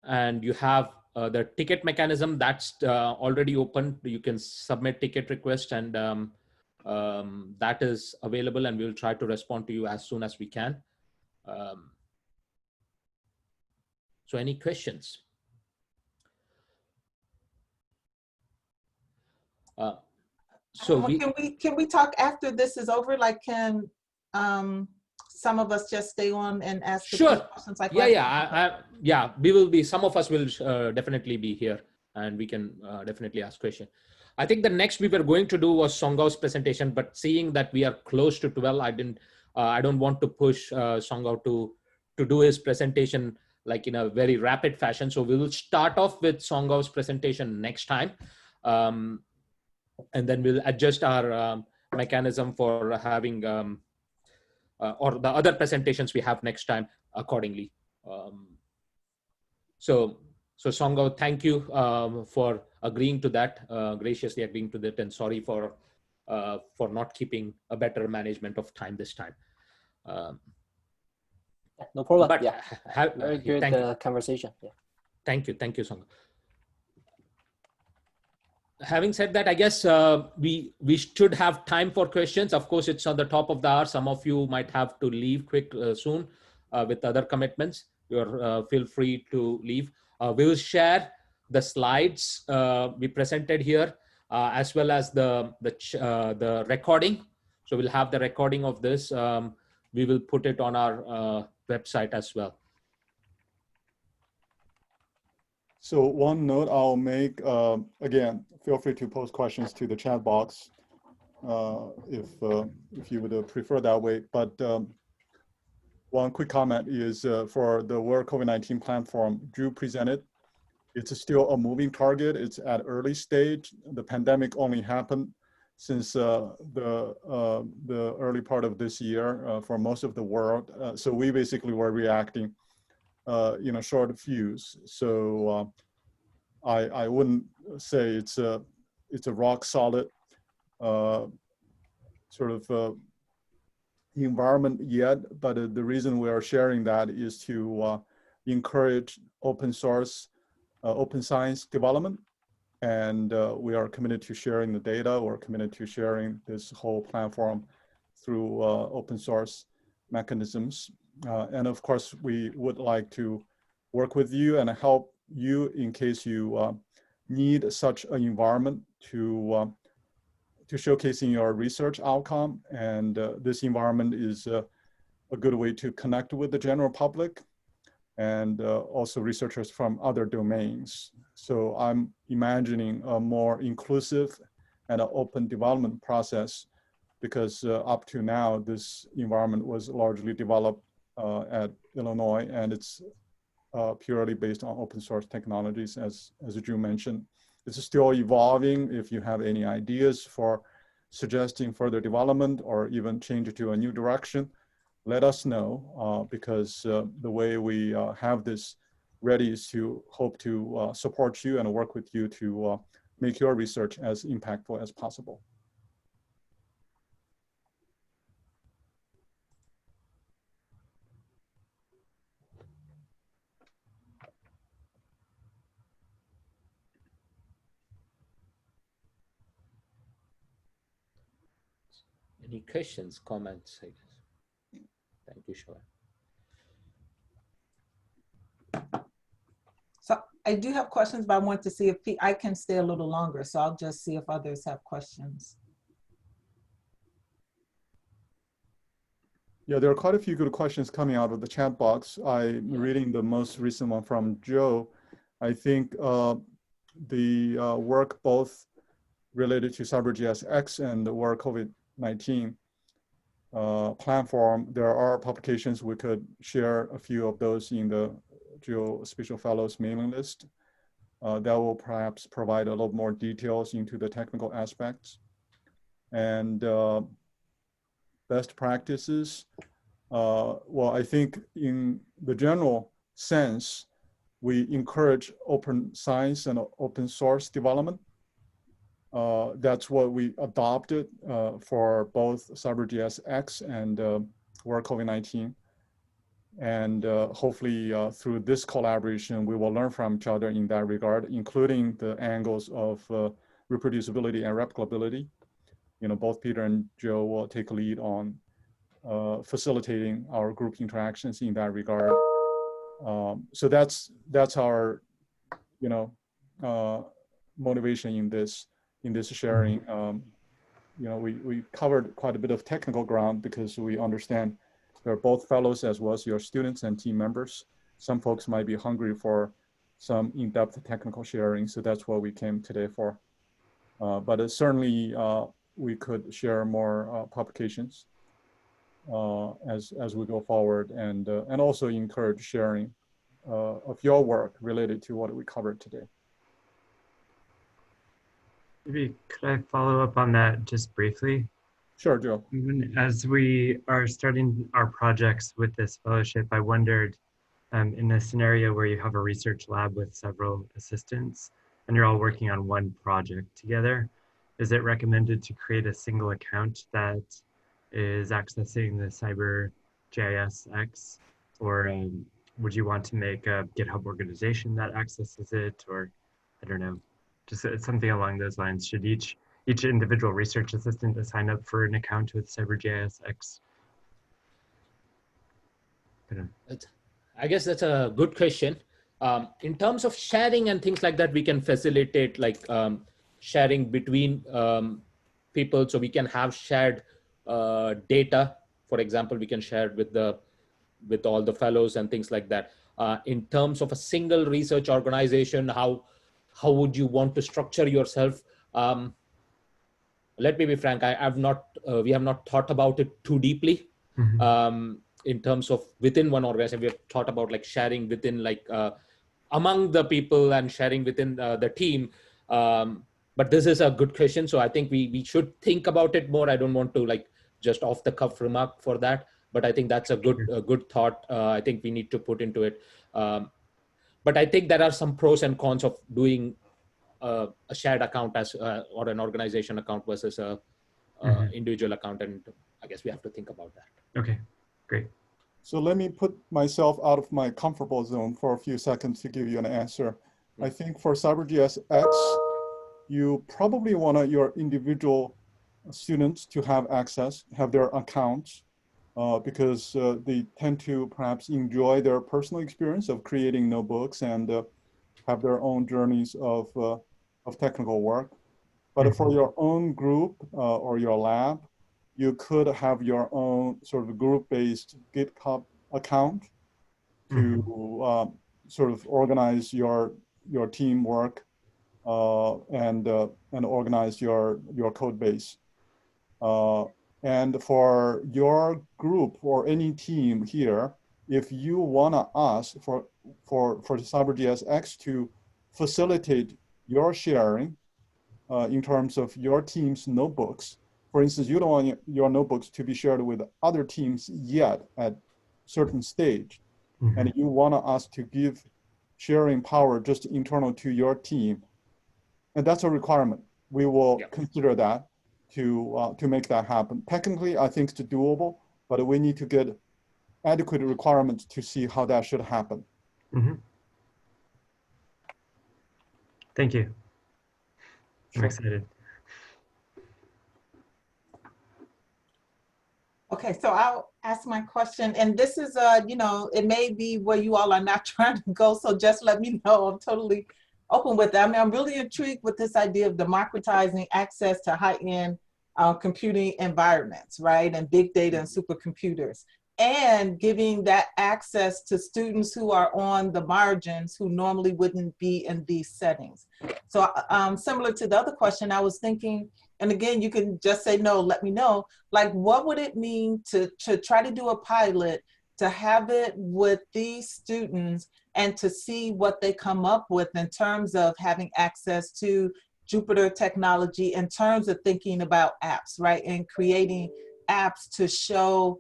And you have the ticket mechanism that's already open. You can submit ticket request, and that is available, and we'll try to respond to you as soon as we can. So any questions? Can we talk after this is over? Like, can some of us just stay on and ask sure questions? Like yeah, we will be, some of us will definitely be here, and we can definitely ask questions. I think the next we were going to do was Songaw's presentation, but seeing that we are close to 12, I don't want to push Songaw to do his presentation like in a very rapid fashion. So we will start off with Songaw's presentation next time. And then we'll adjust our mechanism for having, or the other presentations we have next time accordingly. So Songaw, thank you for agreeing to that, graciously agreeing to that, and sorry for not keeping a better management of time this time. No problem. But yeah, very good conversation. Yeah. Thank you, Songaw. Having said that, I guess we should have time for questions. Of course, it's on the top of the hour. Some of you might have to leave quick soon with other commitments. You're feel free to leave. We will share the slides we presented here, as well as the recording. So we'll have the recording of this. We will put it on our website as well. So one note I'll make, again, feel free to post questions to the chat box if you would prefer that way. But one quick comment is for the WhereCOVID-19 platform Drew presented, it's still a moving target. It's at early stage. The pandemic only happened since the early part of this year for most of the world. So we basically were reacting short fuse. So I wouldn't say it's a rock solid sort of environment yet, but the reason we are sharing that is to encourage open source, open science development. And we are committed to sharing the data. We're committed to sharing this whole platform through open source mechanisms. And of course, we would like to work with you and help you in case you need such an environment to showcasing your research outcome. And this environment is a good way to connect with the general public and also researchers from other domains. So I'm imagining a more inclusive and an open development process, because up to now, this environment was largely developed at Illinois, and it's purely based on open source technologies, as Drew mentioned. it's still evolving. If you have any ideas for suggesting further development or even change it to a new direction, let us know, because the way we have this ready is to hope to support you and work with you to make your research as impactful as possible. Any questions, comments, I guess? Thank you, Shoaib. So I do have questions, but I want to see if I can stay a little longer. So I'll just see if others have questions. Yeah, there are quite a few good questions coming out of the chat box. I'm reading the most recent one from Joe. I think the work both related to CyberGISX and the WhereCOVID-19 platform, there are publications. We could share a few of those in the Geospatial Fellows mailing list. That will perhaps provide a little more details into the technical aspects. And best practices, well, I think in the general sense, we encourage open science and open source development. That's what we adopted for both CyberGISX and WhereCOVID-19. And hopefully through this collaboration, we will learn from each other in that regard, including the angles of reproducibility and replicability. You know, both Peter and Joe will take a lead on facilitating our group interactions in that regard. So that's our, you know, motivation in this sharing. You know, we covered quite a bit of technical ground because we understand they're both fellows as well as your students and team members. Some folks might be hungry for some in-depth technical sharing, so that's what we came today for. But certainly we could share more publications as we go forward, and also encourage sharing of your work related to what we covered today. Maybe could I follow up on that just briefly? Sure, Joe. As we are starting our projects with this fellowship, I wondered, in a scenario where you have a research lab with several assistants and you're all working on one project together, is it recommended to create a single account that is accessing the CyberGISX, or would you want to make a GitHub organization that accesses it, or I don't know, just something along those lines? Should each individual research assistant sign up for an account with CyberGISX? I guess that's a good question. In terms of sharing and things like that, we can facilitate like sharing between people, so we can have shared data. For example, we can share it with all the fellows and things like that. In terms of a single research organization, how would you want to structure yourself? Let me be frank, we have not thought about it too deeply. In terms of within one organization, we have thought about like sharing within like among the people and sharing within the team. But this is a good question. So I think we should think about it more. I don't want to like just off the cuff remark for that, but I think that's a good thought. I think we need to put into it. But I think there are some pros and cons of doing a shared account as or an organization account versus a individual account, and I guess we have to think about that. Okay, great. So let me put myself out of my comfortable zone for a few seconds to give you an answer. I think for CyberGISX, you probably want your individual students to have access, have their accounts, because they tend to perhaps enjoy their personal experience of creating notebooks and have their own journeys of technical work. But for your own group or your lab, you could have your own sort of group-based GitHub account to sort of organize your teamwork and organize your code base. And for your group or any team here, if you wanna ask for the CyberGISX to facilitate your sharing in terms of your team's notebooks. For instance, you don't want your notebooks to be shared with other teams yet at certain stage. Mm-hmm. And you want us to give sharing power just internal to your team. And that's a requirement. We will consider that to make that happen. Technically, I think it's doable, but we need to get adequate requirements to see how that should happen. Mm-hmm. Thank you. I'm excited. Okay, so I'll ask my question, and this is, you know, it may be where you all are not trying to go, so just let me know. I'm totally open with that. I mean, I'm really intrigued with this idea of democratizing access to high-end computing environments, right, and big data and supercomputers, and giving that access to students who are on the margins who normally wouldn't be in these settings. So similar to the other question, I was thinking, and again, you can just say no, let me know, like what would it mean to try to do a pilot, to have it with these students and to see what they come up with in terms of having access to Jupyter technology, in terms of thinking about apps, right? And creating apps to show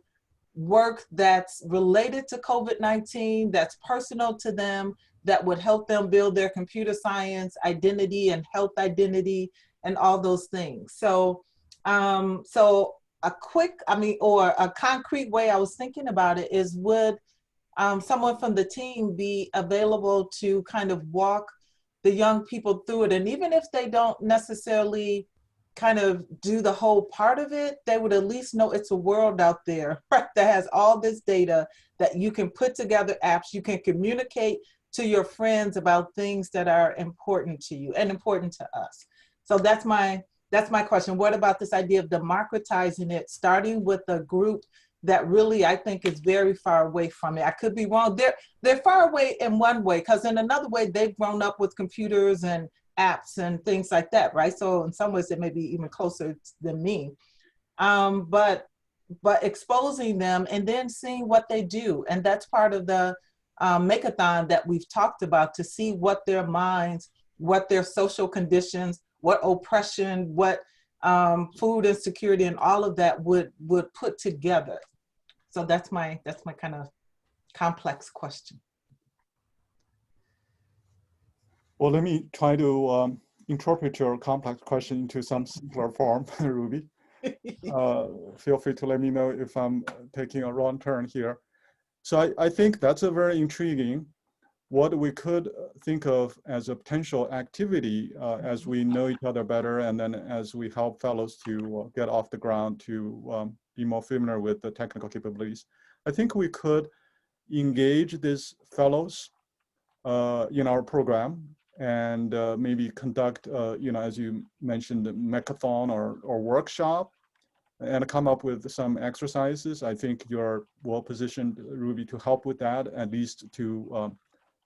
work that's related to COVID-19, that's personal to them, that would help them build their computer science identity and health identity and all those things. So, so a quick, or a concrete way I was thinking about it is, would someone from the team be available to kind of walk the young people through it? And even if they don't necessarily kind of do the whole part of it, they would at least know it's a world out there, right, that has all this data, that you can put together apps, you can communicate to your friends about things that are important to you and important to us. So that's my question. What about this idea of democratizing it, starting with a group that really, I think, is very far away from it? I could be wrong. They're far away in one way, because in another way, they've grown up with computers and apps and things like that, right? So in some ways, it may be even closer than me. But exposing them and then seeing what they do. And that's part of the Makeathon that we've talked about, to see what their minds, what their social conditions, what oppression, what food insecurity and all of that would put together. So that's my kind of complex question. Well, let me try to interpret your complex question into some simpler form, Ruby. Feel free to let me know if I'm taking a wrong turn here. So I think that's a very intriguing, what we could think of as a potential activity as we know each other better, and then as we help fellows to get off the ground, to be more familiar with the technical capabilities. I think we could engage these fellows in our program, and maybe conduct, as you mentioned, Makeathon or workshop, and come up with some exercises. I think you're well positioned, Ruby, to help with that, at least to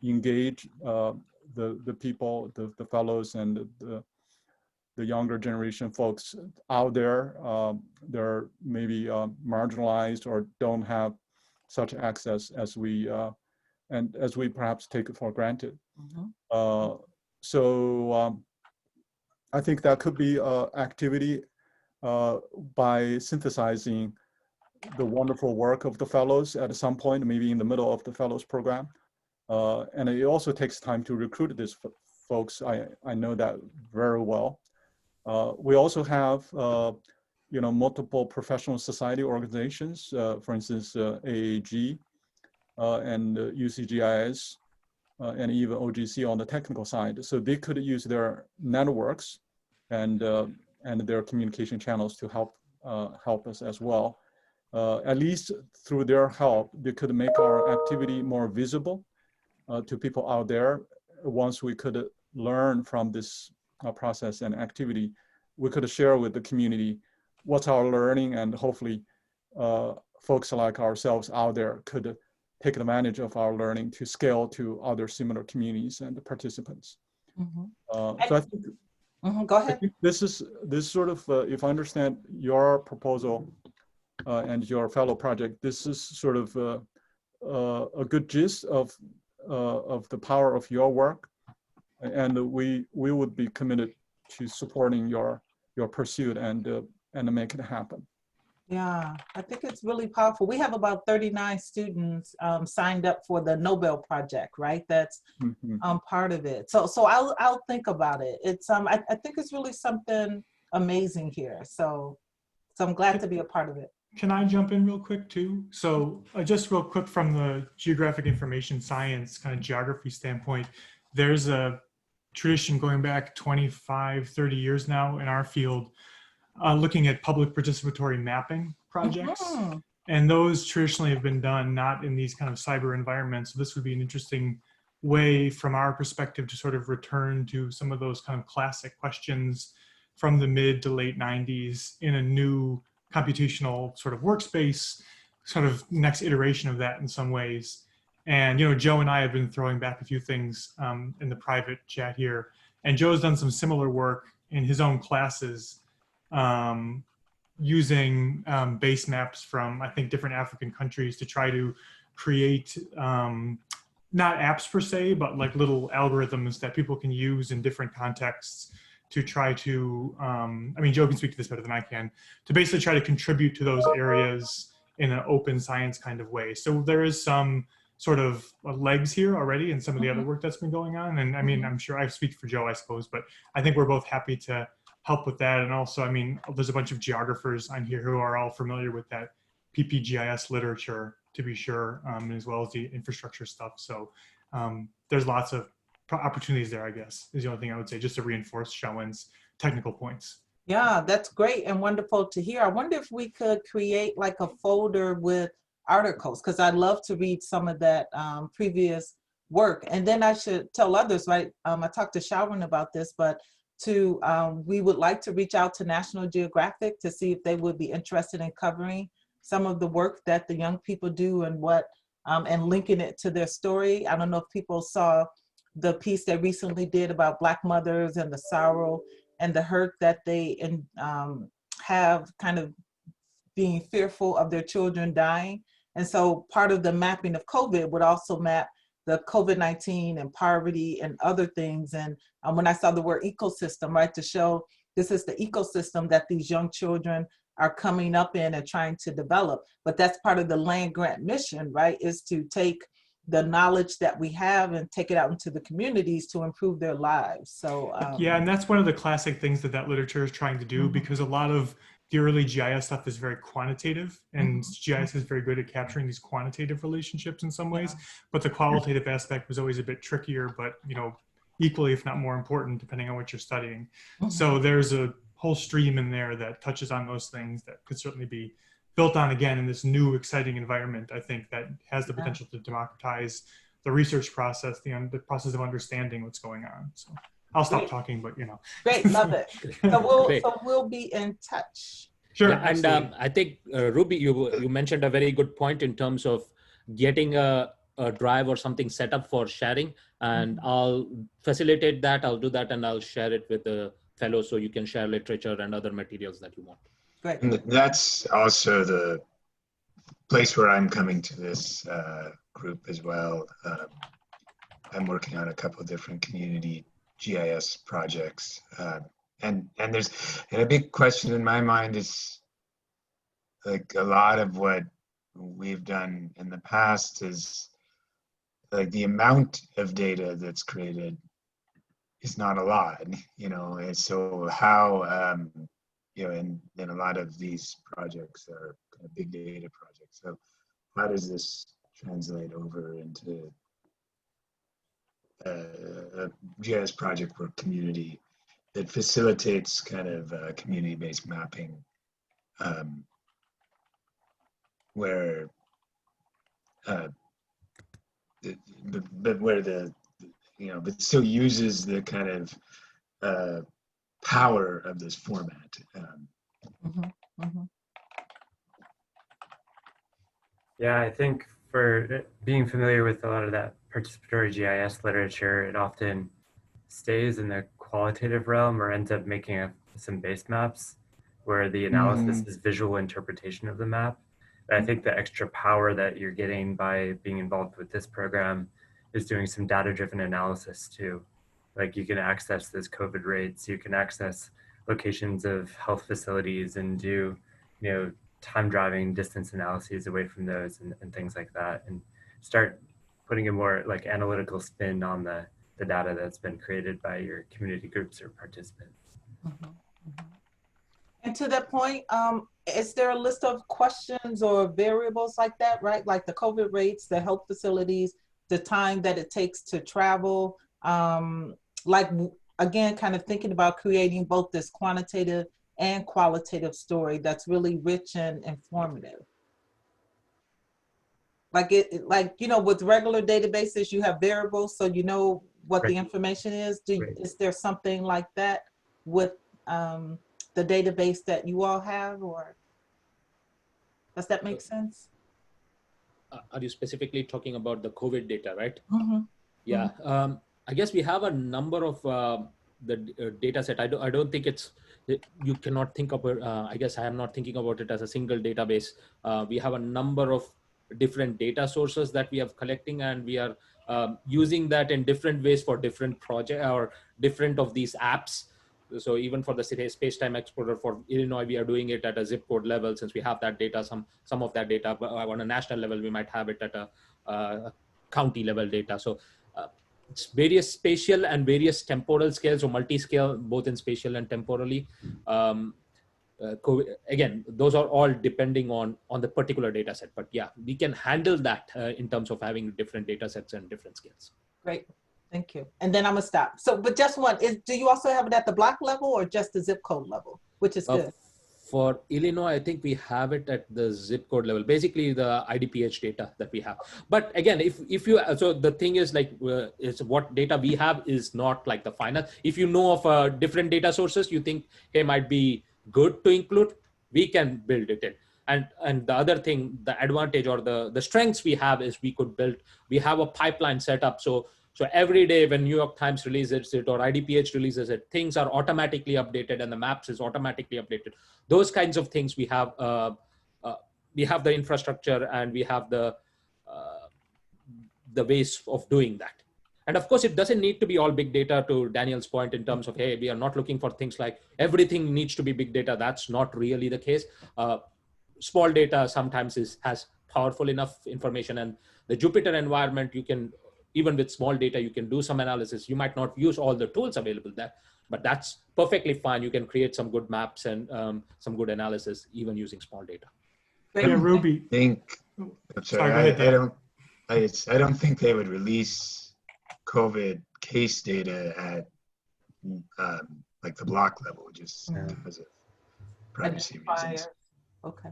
engage the people, the fellows, and the younger generation folks out there. They're maybe marginalized or don't have such access as we and as we perhaps take it for granted. Mm-hmm. So I think that could be an activity by synthesizing the wonderful work of the fellows at some point, maybe in the middle of the fellows program. And it also takes time to recruit these folks. I know that very well. We also have multiple professional society organizations, for instance, AAG and UCGIS, and even OGC on the technical side. So they could use their networks and their communication channels to help us as well. At least through their help, they could make our activity more visible to people out there. Once we could learn from this process and activity, we could share with the community what's our learning, and hopefully folks like ourselves out there could take advantage of our learning to scale to other similar communities and participants. Mm-hmm. So I think, go ahead. I think this sort of, if I understand your proposal and your fellow project, this is sort of a good gist of the power of your work. and we would be committed to supporting your pursuit and make it happen. Yeah, I think it's really powerful. We have about 39 students signed up for the Nobel Project, right? That's part of it. So I'll think about it. It's I think it's really something amazing here. So I'm glad to be a part of it. Can I jump in real quick too? So just real quick from the geographic information science kind of geography standpoint, there's a tradition going back 25, 30 years now in our field, looking at public participatory mapping projects. And those traditionally have been done not in these kind of cyber environments. So this would be an interesting way from our perspective to sort of return to some of those kind of classic questions from the mid to late 90s in a new computational sort of workspace, sort of next iteration of that in some ways. And, you know, Joe and I have been throwing back a few things in the private chat here. And Joe's done some similar work in his own classes using base maps from, I think, different African countries to try to create not apps per se, but like little algorithms that people can use in different contexts to try to, I mean, Joe can speak to this better than I can, to basically try to contribute to those areas in an open science kind of way. So there is some sort of legs here already in some of the other work that's been going on. And I mean, I'm sure I speak for Joe, I suppose, but I think we're both happy to help with that. And also, I mean, there's a bunch of geographers on here who are all familiar with that PPGIS literature, to be sure, as well as the infrastructure stuff. So there's lots of opportunities there, I guess, is the only thing I would say, just to reinforce Shawen's technical points. Yeah, that's great and wonderful to hear. I wonder if we could create like a folder with articles, because I'd love to read some of that previous work. And then I should tell others, right? I talked to Shawen about this, but we would like to reach out to National Geographic to see if they would be interested in covering some of the work that the young people do and and linking it to their story. I don't know if people saw the piece they recently did about Black mothers and the sorrow and the hurt that they have, kind of being fearful of their children dying. And so part of the mapping of COVID would also map the COVID-19 and poverty and other things. And when I saw the word ecosystem, right, to show this is the ecosystem that these young children are coming up in and trying to develop. But that's part of the land grant mission, right, is to take the knowledge that we have and take it out into the communities to improve their lives. So yeah, and that's one of the classic things that literature is trying to do, because a lot of the early GIS stuff is very quantitative, and GIS is very good at capturing these quantitative relationships in some ways, but the qualitative aspect was always a bit trickier, but you know, equally if not more important depending on what you're studying. So there's a whole stream in there that touches on those things that could certainly be built on again in this new exciting environment. I think that has the potential to democratize the research process, the process of understanding what's going on. So I'll stop talking, but you know. Great, love it. So we'll be in touch. Sure. Yeah, and I think Ruby, you mentioned a very good point in terms of getting a drive or something set up for sharing, and I'll facilitate that. I'll do that, and I'll share it with the fellows so you can share literature and other materials that you want. Great. And that's also the place where I'm coming to this group as well. I'm working on a couple of different community GIS projects, and a big question in my mind is, like, a lot of what we've done in the past is like the amount of data that's created is not a lot, you know, and so how you know, and a lot of these projects are kind of big data projects. So how does this translate over into a GIS project for community that facilitates kind of community-based mapping, where but still uses the kind of power of this format. Yeah, I think for being familiar with a lot of that participatory GIS literature, it often stays in the qualitative realm or ends up making some base maps where the analysis is visual interpretation of the map. And I think the extra power that you're getting by being involved with this program is doing some data-driven analysis too. like you can access those COVID rates, you can access locations of health facilities and do, you know, time driving distance analyses away from those and things like that, and start putting a more like analytical spin on the data that's been created by your community groups or participants. And to that point, is there a list of questions or variables like that, right? Like the COVID rates, the health facilities, the time that it takes to travel, like again, kind of thinking about creating both this quantitative and qualitative story that's really rich and informative. Like like, you know, with regular databases, you have variables, so you know what the information is. Is there something like that with the database that you all have, or does that make sense? Are you specifically talking about the COVID data, right? Mm-hmm. Yeah, I guess we have a number of the data set. I don't think you cannot think of it. I guess I am not thinking about it as a single database. We have a number of different data sources that we are collecting, and we are using that in different ways for different projects or different of these apps. So even for the space-time explorer for Illinois, we are doing it at a zip code level, since we have that data, some of that data. But on a national level, we might have it at a county level data. So it's various spatial and various temporal scales, or multi-scale, both in spatial and temporally. Again, those are all depending on the particular data set. But yeah, we can handle that in terms of having different data sets and different scales. Great. Thank you. And then I'm gonna stop. So, but just one, do you also have it at the block level or just the zip code level, which is good? For Illinois, I think we have it at the zip code level, basically the IDPH data that we have. But again, if you, so the thing is like, is what data we have is not like the final. If you know of different data sources, you think, hey, might be good to include, we can build it in. And the other thing, the advantage or the strengths we have is we have a pipeline set up. So every day when New York Times releases it or IDPH releases it, things are automatically updated and the maps is automatically updated. Those kinds of things we have the infrastructure, and we have the ways of doing that. And of course, it doesn't need to be all big data, to Daniel's point, in terms of, hey, we are not looking for things like everything needs to be big data. That's not really the case. Small data sometimes has powerful enough information, and the Jupyter environment, you can, even with small data, you can do some analysis. You might not use all the tools available there, but that's perfectly fine. You can create some good maps and some good analysis, even using small data. Yeah, Ruby. I'm sorry, I don't think they would release COVID case data at like the block level, just because of privacy reasons. Okay.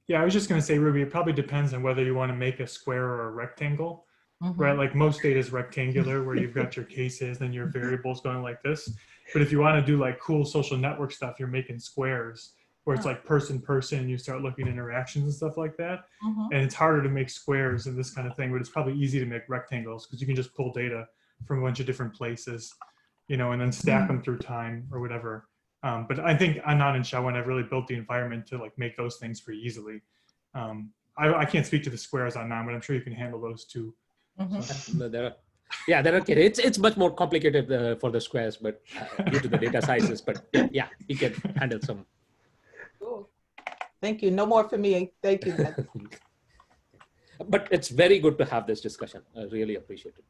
Yeah, I was just going to say, Ruby, it probably depends on whether you want to make a square or a rectangle, right? Like most data is rectangular, where you've got your cases and your variables going like this. But if you want to do like cool social network stuff, you're making squares, where it's like person, you start looking at interactions and stuff like that. And it's harder to make squares and this kind of thing, but it's probably easy to make rectangles because you can just pull data from a bunch of different places, you know, and then stack them through time or whatever. But I think Anand and Shawan have really built the environment to like make those things pretty easily. I can't speak to the squares on Anand, but I'm sure you can handle those too. It's much more complicated for the squares, but due to the data sizes. But yeah, we can handle some. Cool. Thank you. No more for me. Thank you. But it's very good to have this discussion. I really appreciate it.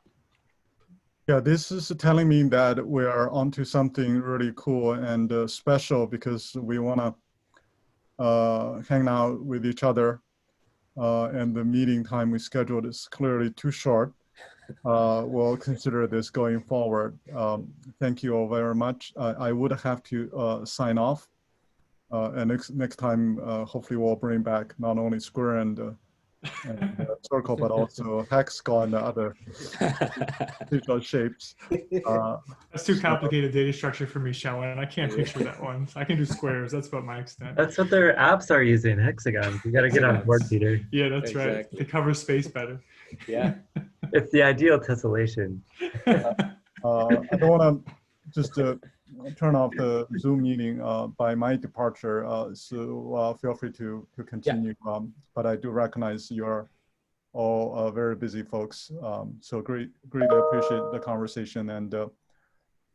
Yeah, this is telling me that we are onto something really cool and special, because we want to hang out with each other, and the meeting time we scheduled is clearly too short. We'll consider this going forward. Thank you all very much. I would have to sign off, and next time hopefully we'll bring back not only square and circle, but also hexagon and other digital shapes. That's too complicated data structure for me, Shawan. I can't picture that one. I can do squares. That's about my extent. That's what their apps are using, hexagons. You got to get on board, Peter. Yeah, that's right. They cover space better. Yeah. It's the ideal tessellation. I don't want to just turn off the Zoom meeting by my departure, so feel free to continue. But I do recognize you're all very busy folks. So greatly appreciate the conversation, and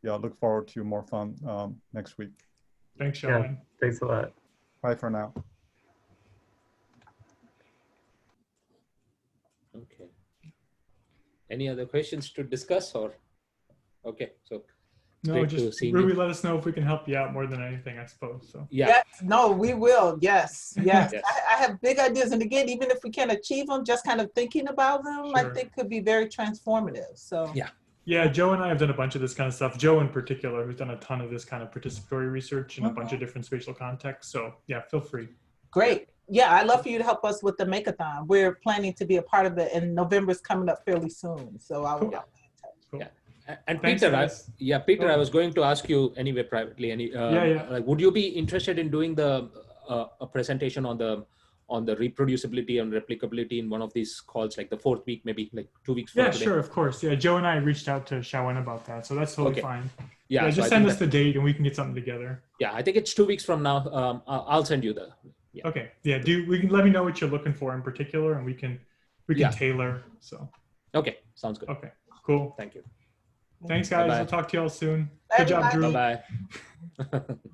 yeah, look forward to more fun next week. Thanks, Sean. Yeah, thanks a lot. Bye for now. Okay. Any other questions to discuss, or? Okay, so. No, great to just see Ruby, you. let us know if we can help you out more than anything, I suppose. So. Yeah. Yes, no, we will. Yes, yes. Yes. I have big ideas. And again, even if we can't achieve them, just kind of thinking about them, I Sure. think could be very transformative. So Yeah. Yeah, Joe and I have done a bunch of this kind of stuff. Joe in particular, who's done a ton of this kind of participatory research in a bunch of different spatial contexts. So yeah, feel free. great. Yeah, I'd love for you to help us with the Make-a-thon. We're planning to be a part of it, and November's coming up fairly soon. So I'll Cool. be Cool. Yeah. And Thanks, Peter, guys. Peter, Oh. I was going to ask you anyway privately. Like, would you be interested in doing the a presentation on the reproducibility and replicability in one of these calls, like the 4th week, maybe like 2 weeks from Yeah, today? sure, of course. Yeah, Joe and I reached out to Shawan about that, so that's totally Okay. fine. Yeah, just so I send think us the date and we can get something together. Yeah, I think it's 2 weeks from now. I'll send you the. Yeah. Okay. Yeah. We can let me know what you're looking for in particular, and we can tailor. So. Okay. Sounds good. Okay. Cool. Thank you. Thanks, guys. Bye-bye. We'll talk to y'all soon. Bye, Good job, Drew. Bye-bye.